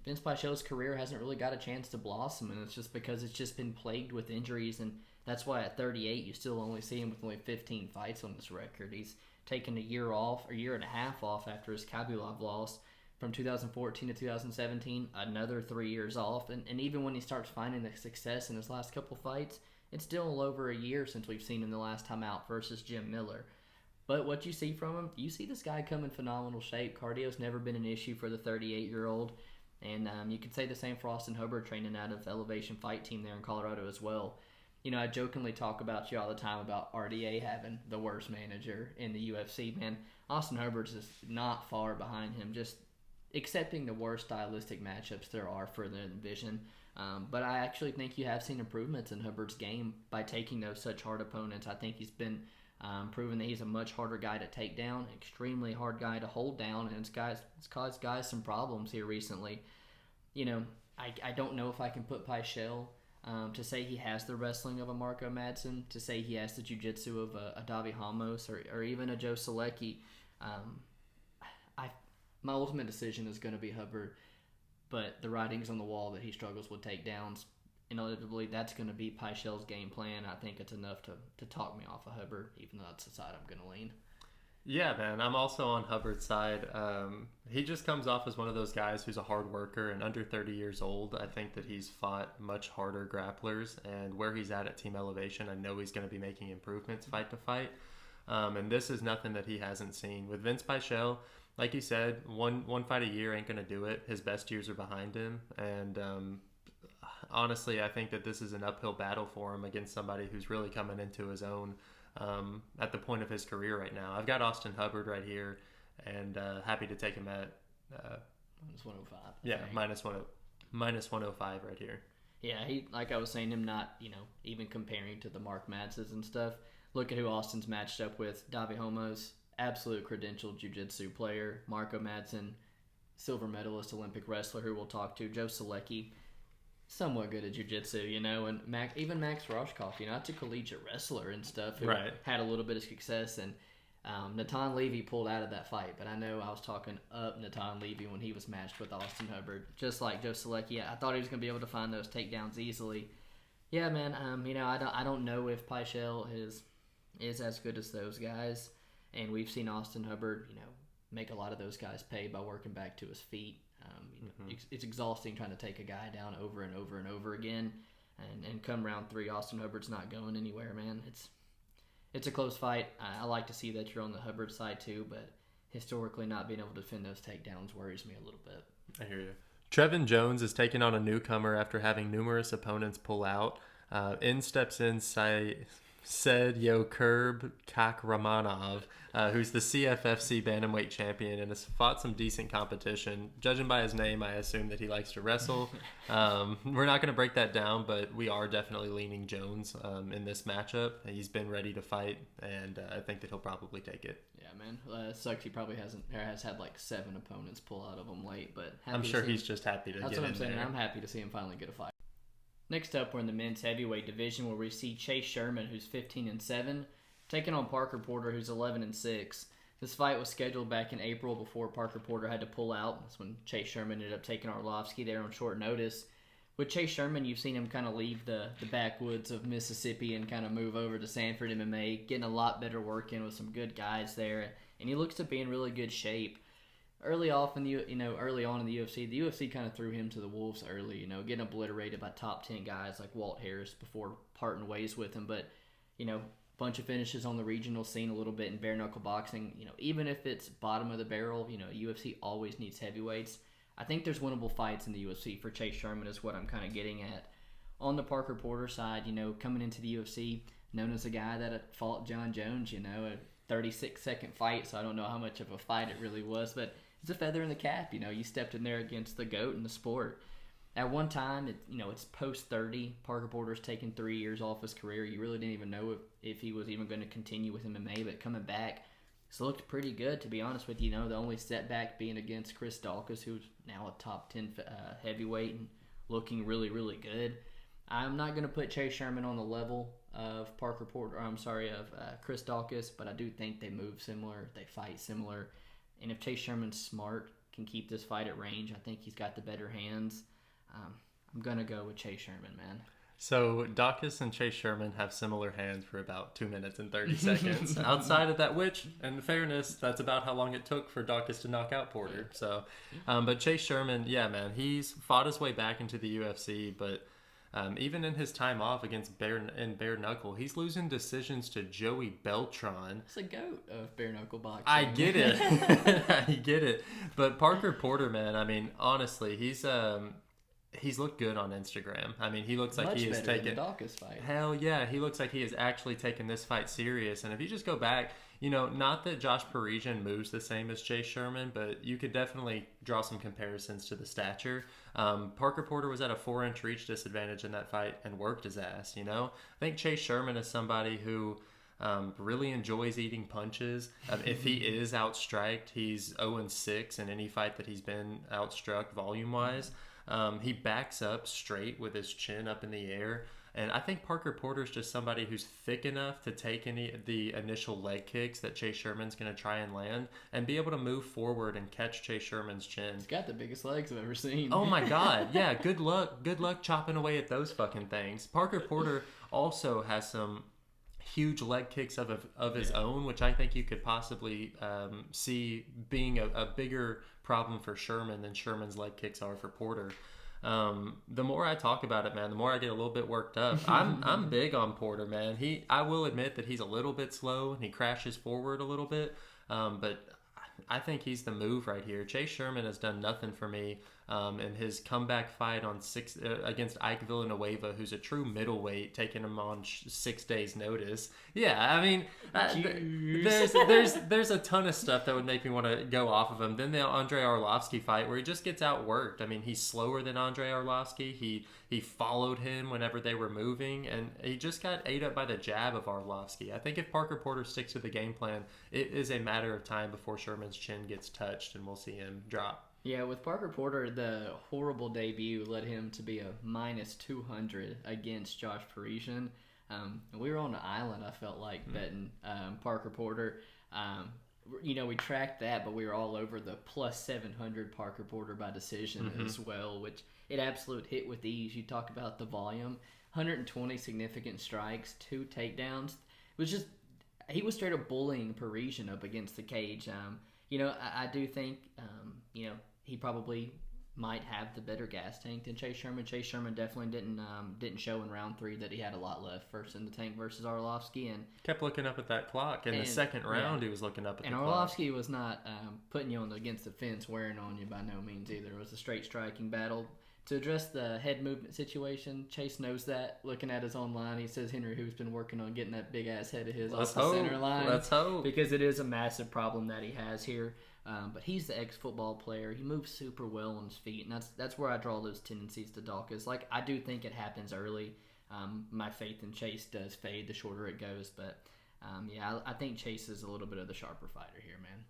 Vinc Pichel's career hasn't really got a chance to blossom, and it's just because it's just been plagued with injuries, and that's why at 38 you still only see him with only 15 fights on his record. He's taken a year and a half off after his Khabibulov loss from 2014 to 2017, another 3 years off, and even when he starts finding the success in his last couple fights, it's still over a year since we've seen him the last time out versus Jim Miller. But what you see from him, you see this guy come in phenomenal shape. Cardio's never been an issue for the 38-year-old. And you could say the same for Austin Hubbard, training out of Elevation Fight Team there in Colorado as well. I jokingly talk about you all the time about RDA having the worst manager in the UFC. Man, Austin Hubbard's is not far behind him, just accepting the worst stylistic matchups there are for the division. But I actually think you have seen improvements in Hubbard's game by taking those such hard opponents. I think he's been proven that he's a much harder guy to take down, extremely hard guy to hold down, and it's caused guys some problems here recently. I don't know if I can put Pichel to say he has the wrestling of a Mark O Madsen, to say he has the jiu-jitsu of a Davi Ramos or even a Joe Selecki. My ultimate decision is going to be Hubbard, but the writing's on the wall that he struggles with takedowns. Inevitably, that's going to be Pichel's game plan. I think it's enough to talk me off of Hubbard, even though that's the side I'm going to lean. Yeah, man. I'm also on Hubbard's side. He just comes off as one of those guys who's a hard worker and under 30 years old. I think that he's fought much harder grapplers, and where he's at Team Elevation, I know he's going to be making improvements fight to fight. And this is nothing that he hasn't seen. With Vinc Pichel, like you said, one fight a year ain't going to do it. His best years are behind him, and honestly, I think that this is an uphill battle for him against somebody who's really coming into his own at the point of his career right now. I've got Austin Hubbard right here, and happy to take him at minus 105. Yeah, minus 105 right here. Yeah, he, like I was saying, him not even comparing to the Mark Madsens and stuff. Look at who Austin's matched up with. Davi Ramos, absolute credentialed jiu-jitsu player. Mark O Madsen, silver medalist, Olympic wrestler who we'll talk to. Joe Selecki, somewhat good at jiu-jitsu, and even Max Roshkoff, that's a collegiate wrestler and stuff who had a little bit of success. And Natan Levy pulled out of that fight, but I know I was talking up Natan Levy when he was matched with Austin Hubbard, just like Joe Selecki. I thought he was going to be able to find those takedowns easily. Yeah, man. I don't know if Pichel is as good as those guys, and we've seen Austin Hubbard, make a lot of those guys pay by working back to his feet. It's exhausting trying to take a guy down over and over and over again, and come round 3, Austin Hubbard's not going anywhere, man. It's a close fight. I like to see that you're on the Hubbard side too, but historically not being able to defend those takedowns worries me a little bit. I hear you. Trevin Jones is taking on a newcomer after having numerous opponents pull out. In steps in Said Curb Kakramanov, who's the CFFC bantamweight champion and has fought some decent competition. Judging by his name, I assume that he likes to wrestle. We're not going to break that down, but we are definitely leaning Jones in this matchup. He's been ready to fight, and I think that he'll probably take it. Yeah, man. It sucks he probably has had like 7 opponents pull out of him late, but I'm sure he's just happy to get in there. That's what I'm saying. I'm happy to see him finally get a fight. Next up, we're in the men's heavyweight division where we see Chase Sherman, who's 15-7, taking on Parker Porter, who's 11-6. This fight was scheduled back in April before Parker Porter had to pull out. That's when Chase Sherman ended up taking Arlovsky there on short notice. With Chase Sherman, you've seen him kind of leave the backwoods of Mississippi and kind of move over to Sanford MMA, getting a lot better work in with some good guys there, and he looks to be in really good shape. Early on in the UFC, the UFC kind of threw him to the wolves early, getting obliterated by top 10 guys like Walt Harris before parting ways with him. But, bunch of finishes on the regional scene a little bit in bare knuckle boxing. Even if it's bottom of the barrel, UFC always needs heavyweights. I think there's winnable fights in the UFC for Chase Sherman is what I'm kind of getting at. On the Parker Porter side, coming into the UFC, known as a guy that fought John Jones, a 36-second fight, so I don't know how much of a fight it really was, but it's a feather in the cap. You stepped in there against the GOAT in the sport. At one time, it's post-30. Parker Porter's taken 3 years off his career. You really didn't even know if he was even going to continue with MMA, but coming back, it's looked pretty good, to be honest with you. The only setback being against Chris Daukaus, who's now a top 10 heavyweight and looking really, really good. I'm not going to put Chase Sherman on the level of Chris Daukaus, but I do think they move similar, they fight similar. And if Chase Sherman's smart, can keep this fight at range, I think he's got the better hands. I'm going to go with Chase Sherman, man. So Daukaus and Chase Sherman have similar hands for about 2 minutes and 30 seconds. Outside of that, which, in fairness, that's about how long it took for Daukaus to knock out Porter. So, but Chase Sherman, yeah, man, he's fought his way back into the UFC, but even in his time off against bare knuckle, he's losing decisions to Joey Beltran. It's a GOAT of bare knuckle boxing. I get it. I get it. But Parker Porter, man, I mean, honestly, he's looked good on Instagram. I mean, he looks like he is taking the Daukaus fight. Hell yeah, he looks like he is actually taking this fight serious. And if you just go back, not that Josh Parisian moves the same as Chase Sherman, but you could definitely draw some comparisons to the stature. Parker Porter was at a 4-inch reach disadvantage in that fight and worked his ass. I think Chase Sherman is somebody who really enjoys eating punches. If he is outstriked, he's 0-6 in any fight that he's been outstruck volume-wise. He backs up straight with his chin up in the air. And I think Parker Porter's just somebody who's thick enough to take the initial leg kicks that Chase Sherman's going to try and land and be able to move forward and catch Chase Sherman's chin. He's got the biggest legs I've ever seen. Oh my God. Yeah, good luck chopping away at those fucking things. Parker Porter also has some huge leg kicks of his own, which I think you could possibly see being a bigger problem for Sherman than Sherman's leg kicks are for Porter. The more I talk about it, man, the more I get a little bit worked up. I'm big on Porter, man. I will admit that he's a little bit slow and he crashes forward a little bit, but I think he's the move right here. Chase Sherman has done nothing for me in his comeback fight on against Ike Villanueva, who's a true middleweight, taking him on 6 days' notice. Yeah, I mean, there's a ton of stuff that would make me want to go off of him. Then the Andre Arlovsky fight, where he just gets outworked. I mean, he's slower than Andre Arlovsky. He followed him whenever they were moving, and he just got ate up by the jab of Arlovsky. I think if Parker Porter sticks to the game plan, it is a matter of time before Sherman's chin gets touched, and we'll see him drop. Yeah, with Parker Porter, the horrible debut led him to be a -200 against Josh Parisian. We were on an island, I felt like, betting Parker Porter. We tracked that, but we were all over the +700 Parker Porter by decision as well, which it absolute hit with ease. You talk about the volume, 120 significant strikes, 2 takedowns. It was just, he was straight up bullying Parisian up against the cage. I do think, he probably might have the better gas tank than Chase Sherman. Chase Sherman definitely didn't show in round 3 that he had a lot left first in the tank versus Arlovsky, and kept looking up at that clock. In the second round, he was looking up at the clock. And Arlovsky was not putting you against the fence, wearing on you by no means either. It was a straight striking battle. To address the head movement situation, Chase knows that. Looking at his own line, he says Henry Hoo's been working on getting that big-ass head of his off the center line. Let's hope. Because it is a massive problem that he has here. But he's the ex-football player. He moves super well on his feet, and that's where I draw those tendencies to Dawkins. Like, I do think it happens early. My faith in Chase does fade the shorter it goes. But, I think Chase is a little bit of the sharper fighter here, man.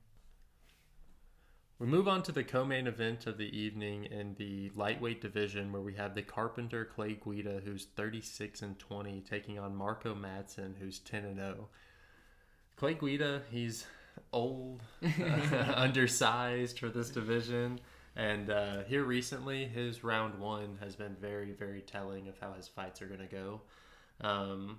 We move on to the co-main event of the evening in the lightweight division, where we have the Carpenter Clay Guida, who's 36-20, taking on Mark O Madsen, who's 10-0. Clay Guida, he's old, undersized for this division, and here recently, his round 1 has been very, very telling of how his fights are going to go.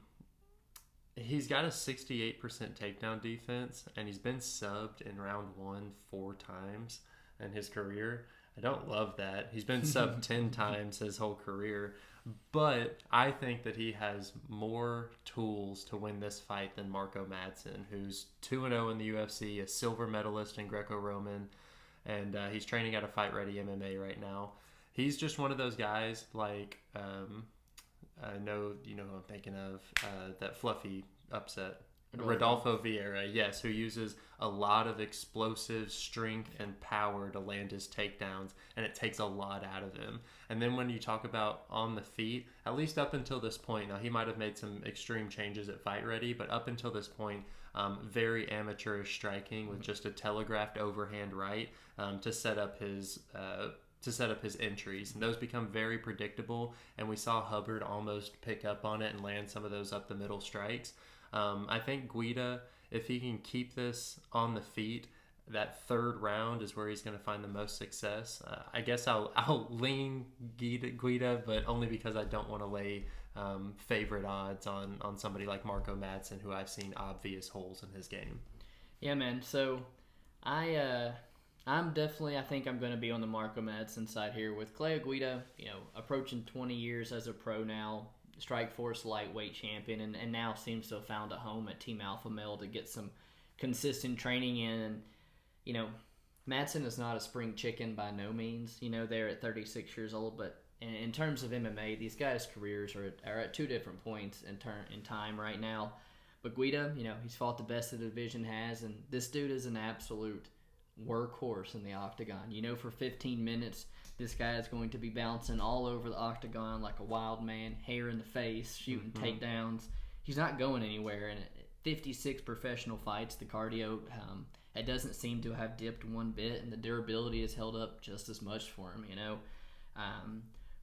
He's got a 68% takedown defense, and he's been subbed in round 1 4 times in his career. I don't love that. He's been subbed 10 times his whole career, but I think that he has more tools to win this fight than Mark O Madsen, who's 2-0 in the UFC, a silver medalist in Greco-Roman, and he's training at a Fight Ready MMA right now. He's just one of those guys like... I know you know who I'm thinking of, that fluffy upset. Rodolfo Vieira, yes, who uses a lot of explosive strength and power to land his takedowns, and it takes a lot out of him. And then when you talk about on the feet, at least up until this point, now he might have made some extreme changes at Fight Ready, but up until this point, very amateurish striking with just a telegraphed overhand right to set up his entries, and those become very predictable, and we saw Hubbard almost pick up on it and land some of those up the middle strikes. I think Guida, if he can keep this on the feet, that third round is where he's going to find the most success. I guess I'll lean Guida, but only because I don't want to lay favorite odds on somebody like Mark O Madsen, who I've seen obvious holes in his game. Yeah, man. So I'm definitely, I think I'm going to be on the Mark O Madsen side here with Clay Guida, approaching 20 years as a pro now, Strikeforce lightweight champion, and now seems to have found a home at Team Alpha Male to get some consistent training in. And, Madsen is not a spring chicken by no means. They're at 36 years old, but in terms of MMA, these guys' careers are at 2 different points in time right now. But Guida, he's fought the best that the division has, and this dude is an absolute workhorse in the octagon. For 15 minutes, this guy is going to be bouncing all over the octagon like a wild man, hair in the face, shooting takedowns. He's not going anywhere. And 56 professional fights, the cardio, it doesn't seem to have dipped one bit, and the durability has held up just as much for him.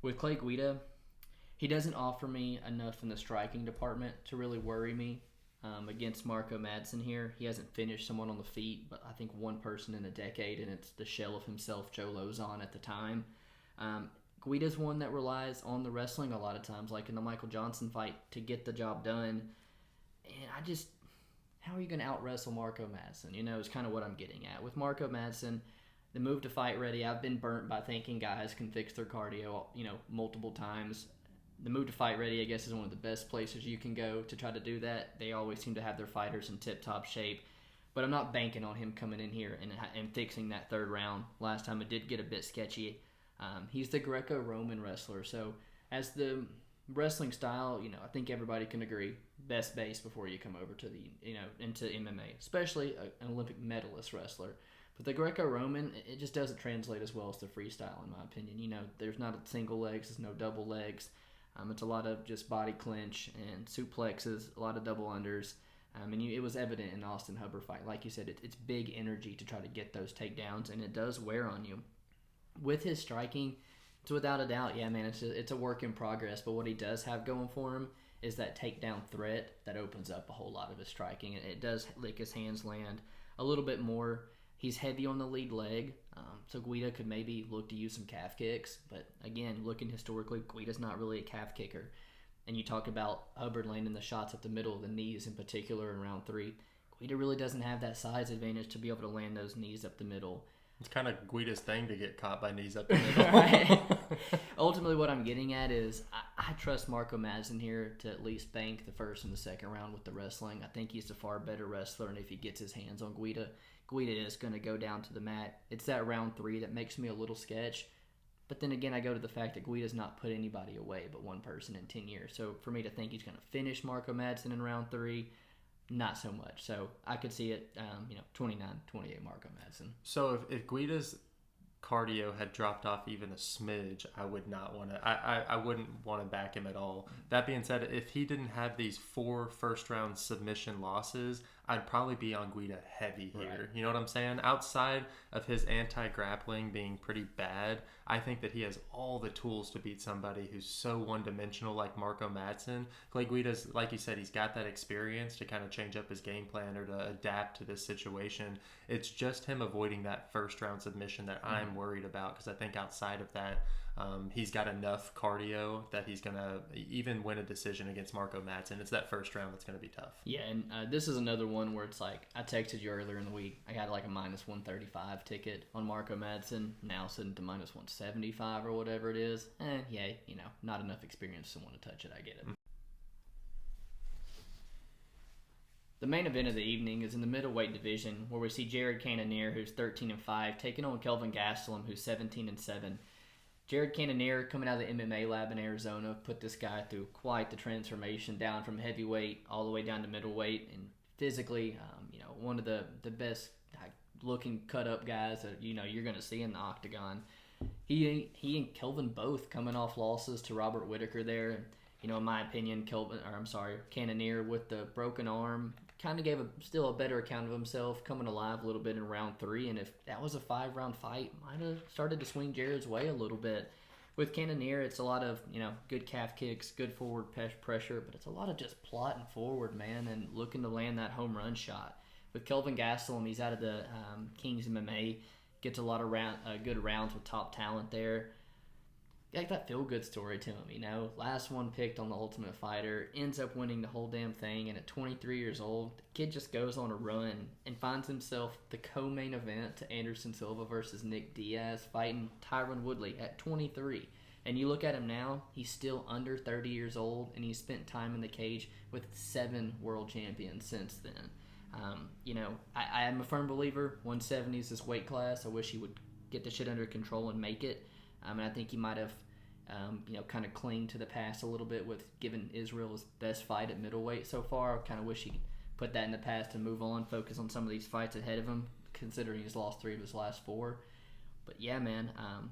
With Clay Guida, he doesn't offer me enough in the striking department to really worry me. Against Mark O Madsen here, he hasn't finished someone on the feet, but I think one person in a decade, and it's the shell of himself, Joe Lozon, at the time. Guida's one that relies on the wrestling a lot of times, like in the Michael Johnson fight, to get the job done. And how are you going to out-wrestle Mark O Madsen? Is kind of what I'm getting at. With Mark O Madsen, the move to Fight Ready, I've been burnt by thinking guys can fix their cardio, multiple times. The move to Fight Ready, I guess, is one of the best places you can go to try to do that. They always seem to have their fighters in tip-top shape. But I'm not banking on him coming in here and fixing that third round. Last time it did get a bit sketchy. He's the Greco-Roman wrestler. So as the wrestling style, I think everybody can agree, best base before you come over to the, into MMA, especially an Olympic medalist wrestler. But the Greco-Roman, it just doesn't translate as well as the freestyle, in my opinion. There's not a single legs, there's no double legs. It's a lot of just body clinch and suplexes, a lot of double unders. And it was evident in the Austin Hubbard fight. Like you said, it's big energy to try to get those takedowns, and it does wear on you. With his striking, it's without a doubt, yeah, man, it's a work in progress. But what he does have going for him is that takedown threat that opens up a whole lot of his striking. It does lick his hands land a little bit more. He's heavy on the lead leg, so Guida could maybe look to use some calf kicks. But again, looking historically, Guida's not really a calf kicker. And you talk about Hubbard landing the shots up the middle of the knees in particular in round 3. Guida really doesn't have that size advantage to be able to land those knees up the middle. It's kind of Guida's thing to get caught by knees up the middle. Right. Ultimately, what I'm getting at is I trust Mark O Madsen here to at least bank the first and the second round with the wrestling. I think he's a far better wrestler, and if he gets his hands on Guida is going to go down to the mat. It's that round 3 that makes me a little sketch. But then again, I go to the fact that Guida's not put anybody away but one person in 10 years. So for me to think he's going to finish Mark O Madsen in round 3, not so much. So I could see it, 29-28 Mark O Madsen. So if Guida's cardio had dropped off even a smidge, I would not want to. I wouldn't want to back him at all. That being said, if he didn't have these 4 first-round submission losses, I'd probably be on Guida heavy here. Right. You know what I'm saying? Outside of his anti-grappling being pretty bad, I think that he has all the tools to beat somebody who's so one-dimensional like Mark O Madsen. Clay Guida's, like you said, he's got that experience to kind of change up his game plan or to adapt to this situation. It's just him avoiding that first-round submission that I'm worried about, because I think outside of that, he's got enough cardio that he's going to even win a decision against Mark O Madsen. It's that first round that's going to be tough. Yeah, and this is another one where it's like, I texted you earlier in the week. I got like a minus 135 ticket on Mark O Madsen, now sitting to minus 175 or whatever it is. Yeah, not enough experience to want to touch it. I get it. The main event of the evening is in the middleweight division, where we see Jared Cannonier, who's 13-5, taking on Kelvin Gastelum, who's 17-7. Jared Cannonier, coming out of the MMA lab in Arizona, put this guy through quite the transformation, down from heavyweight all the way down to middleweight, and physically, one of the best looking cut up guys that you're going to see in the octagon. He and Kelvin both coming off losses to Robert Whittaker there. In my opinion, Cannonier with the broken arm kind of gave still a better account of himself, coming alive a little bit in round 3. And if that was a 5-round fight, might have started to swing Jared's way a little bit. With Cannonier, it's a lot of, good calf kicks, good forward pressure, but it's a lot of just plotting forward, man, and looking to land that home run shot. With Kelvin Gastelum, he's out of the Kings MMA, gets a lot of good rounds with top talent there. Like that feel-good story to him, Last one picked on the Ultimate Fighter, ends up winning the whole damn thing, and at 23 years old, the kid just goes on a run and finds himself the co-main event to Anderson Silva versus Nick Diaz, fighting Tyron Woodley at 23. And you look at him now, he's still under 30 years old, and he's spent time in the cage with 7 world champions since then. I am a firm believer, 170 is his weight class. I wish he would get the shit under control and make it. And I think he might have, kind of clinged to the past a little bit with giving Israel his best fight at middleweight so far. I kind of wish he could put that in the past and move on, focus on some of these fights ahead of him, considering he's lost 3 of his last 4. But yeah, man,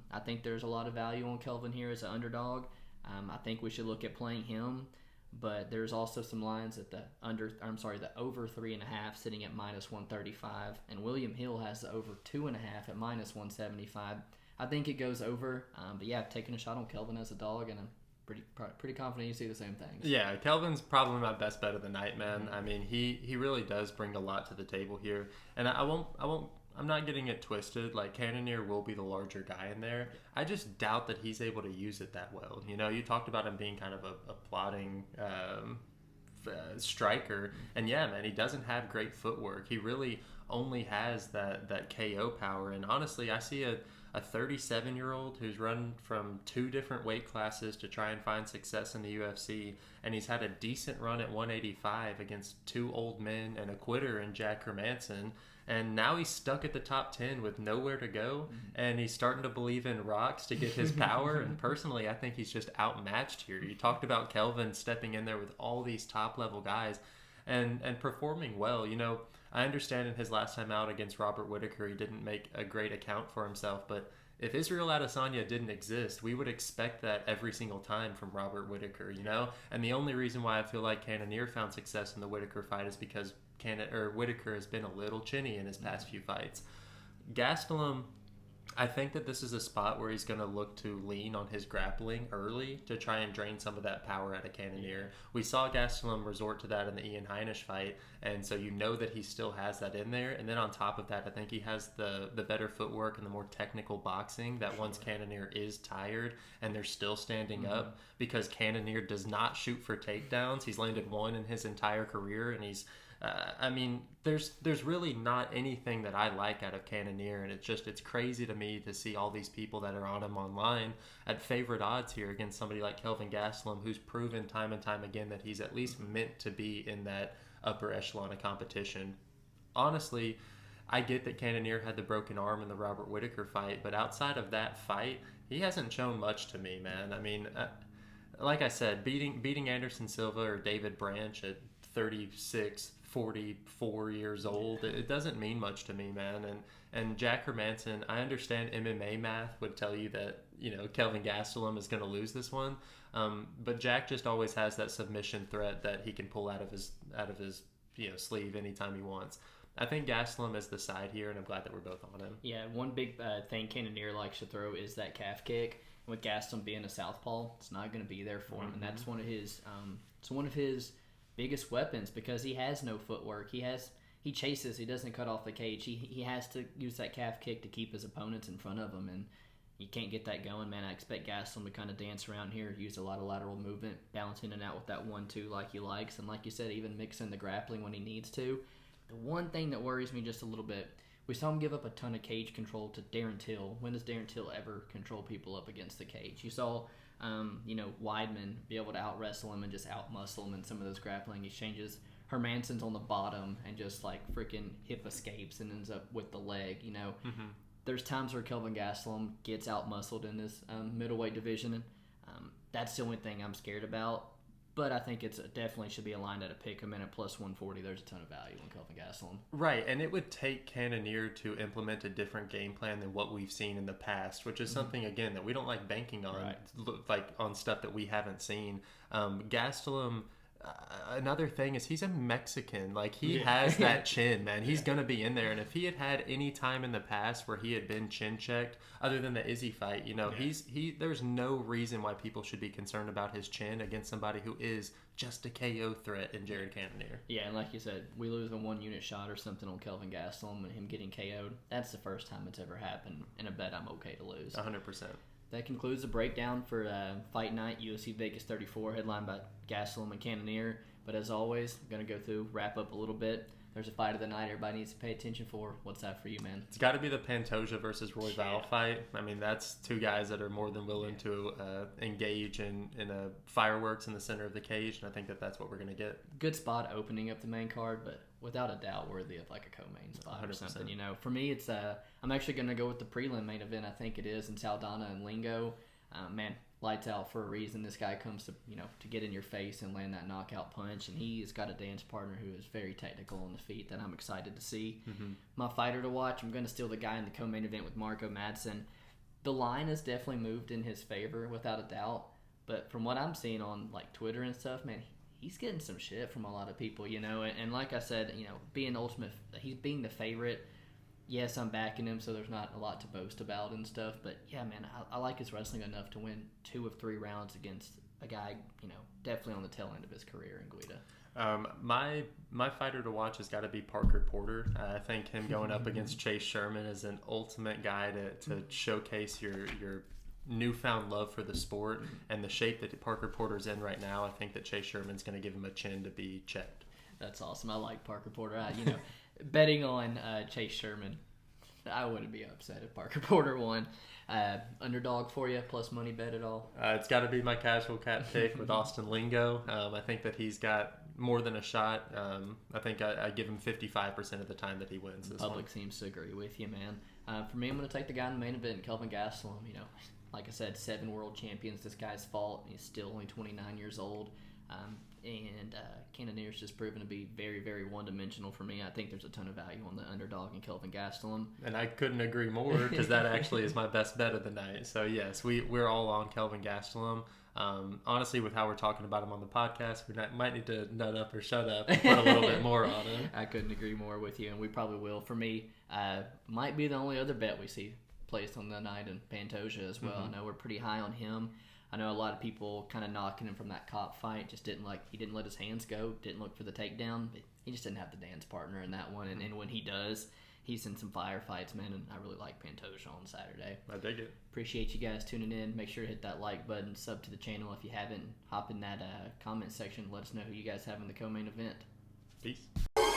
I think there's a lot of value on Kelvin here as an underdog. I think we should look at playing him. But there's also some lines at the over 3.5 sitting at minus 135, and William Hill has the over 2.5 at minus 175. I think it goes over, but yeah, taking a shot on Kelvin as a dog, and I'm pretty confident you see the same things. Yeah, Kelvin's probably my best bet of the night, man. I mean, he really does bring a lot to the table here, and I'm not getting it twisted. Like, Cannonier will be the larger guy in there. I just doubt that he's able to use it that well. You talked about him being kind of a plotting striker, and yeah, man, he doesn't have great footwork. He really only has that KO power, and honestly, I see a 37-year-old who's run from 2 different weight classes to try and find success in the UFC, and he's had a decent run at 185 against 2 old men and a quitter in Jack Hermanson. And now he's stuck at the top 10 with nowhere to go, and he's starting to believe in rocks to get his power. And personally, I think he's just outmatched here. You talked about Kelvin stepping in there with all these top-level guys and performing well. I understand in his last time out against Robert Whittaker, he didn't make a great account for himself, but if Israel Adesanya didn't exist, we would expect that every single time from Robert Whittaker, And the only reason why I feel like Cannonier found success in the Whittaker fight is because Whittaker has been a little chinny in his past few fights. Gastelum, I think that this is a spot where he's going to look to lean on his grappling early to try and drain some of that power out of Cannonier. We saw Gastelum resort to that in the Ian Heinisch fight, and so that he still has that in there. And then on top of that, I think he has the better footwork and the more technical boxing that once Cannonier is tired and they're still standing up, because Cannonier does not shoot for takedowns. He's landed 1 in his entire career, and he's I mean, there's really not anything that I like out of Cannonier, and it's crazy to me to see all these people that are on him online at favorite odds here against somebody like Kelvin Gastelum, who's proven time and time again that he's at least meant to be in that upper echelon of competition. Honestly, I get that Cannonier had the broken arm in the Robert Whittaker fight, but outside of that fight, he hasn't shown much to me, man. I mean, like I said, beating Anderson Silva or David Branch at 36, 44 years old, it doesn't mean much to me, man. And Jack Hermanson, I understand MMA math would tell you that, Kelvin Gastelum is going to lose this one, but Jack just always has that submission threat that he can pull out of his sleeve anytime he wants. I think Gastelum is the side here, and I'm glad that we're both on him. Yeah, one big thing Cannonier likes to throw is that calf kick. And with Gastelum being a southpaw, it's not going to be there for him, and that's one of his biggest weapons because he has no footwork. He chases. He doesn't cut off the cage. He has to use that calf kick to keep his opponents in front of him, and you can't get that going, man. I expect Gastelum to kind of dance around here, use a lot of lateral movement, balance in and out with that 1-2 like he likes, and like you said, even mix in the grappling when he needs to. The one thing that worries me just a little bit, we saw him give up a ton of cage control to Darren Till. When does Darren Till ever control people up against the cage? You saw, Weidman be able to out-wrestle him and just out-muscle him in some of those grappling exchanges. Hermanson's on the bottom and just, freaking hip escapes and ends up with the leg, There's times where Kelvin Gastelum gets out-muscled in this middleweight division, and that's the only thing I'm scared about. But I think it's definitely should be aligned at a pick him in at plus 140. There's a ton of value in Kelvin Gastelum. Right, and it would take Cannonier to implement a different game plan than what we've seen in the past, which is something, again, that we don't like banking on, on stuff that we haven't seen. Gastelum, another thing is he's a Mexican. He has that chin, man. He's going to be in there. And if he had any time in the past where he had been chin checked, other than the Izzy fight, there's no reason why people should be concerned about his chin against somebody who is just a KO threat in Jared Cannonier. Yeah, and like you said, we lose a 1-unit shot or something on Kelvin Gastelum and him getting KO'd. That's the first time it's ever happened, and a bet I'm okay to lose. 100%. That concludes the breakdown for Fight Night UFC Vegas 34, headlined by Gastelum and Cannonier. But as always, I'm going to go through, wrap up a little bit. There's a fight of the night everybody needs to pay attention for. What's that for you, man? It's got to be the Pantoja versus Royval fight. I mean, that's two guys that are more than willing to engage in fireworks in the center of the cage, and I think that's what we're going to get. Good spot opening up the main card, but without a doubt worthy of a co-main spot 100%. Or something. For me, it's I'm actually going to go with the prelim main event. I think it is in Saldana and Lingo. Man, lights out for a reason. This guy comes to get in your face and land that knockout punch, and he's got a dance partner who is very technical on the feet that I'm excited to see. My fighter to watch, I'm going to steal the guy in the co-main event with Mark O Madsen. The line has definitely moved in his favor without a doubt, but from what I'm seeing on Twitter and stuff, man, he's getting some shit from a lot of people, and like I said, he's being the favorite. Yes, I'm backing him, so there's not a lot to boast about and stuff. But, yeah, man, I like his wrestling enough to win 2 of 3 rounds against a guy, definitely on the tail end of his career in Guida. My fighter to watch has got to be Parker Porter. I think him going up against Chase Sherman is an ultimate guy to showcase your newfound love for the sport and the shape that Parker Porter's in right now. I think that Chase Sherman's going to give him a chin to be checked. That's awesome. I like Parker Porter. Betting on Chase Sherman, I wouldn't be upset if Parker Porter won. Underdog for you, plus money bet at all? It's got to be my casual cat pick with Austin Lingo. I think that he's got more than a shot. I think I give him 55% of the time that he wins this Public seems to agree with you, man. For me, I'm going to take the guy in the main event, Kelvin Gastelum. Like I said, 7 world champions. This guy's fought. He's still only 29 years old. And Cannonier's just proven to be very, very one-dimensional for me. I think there's a ton of value on the underdog in Kelvin Gastelum. And I couldn't agree more because that actually is my best bet of the night. So, yes, we're all on Kelvin Gastelum. Honestly, with how we're talking about him on the podcast, might need to nut up or shut up and put a little bit more on him. I couldn't agree more with you, and we probably will. For me, might be the only other bet we see placed on the night in Pantoja as well. I know we're pretty high on him. I know a lot of people kind of knocking him from that cop fight. He didn't let his hands go, didn't look for the takedown. But he just didn't have the dance partner in that one. And when he does, he's in some firefights, man. And I really like Pantoja on Saturday. I dig it. Appreciate you guys tuning in. Make sure to hit that like button, sub to the channel if you haven't. Hop in that comment section. Let us know who you guys have in the co-main event. Peace.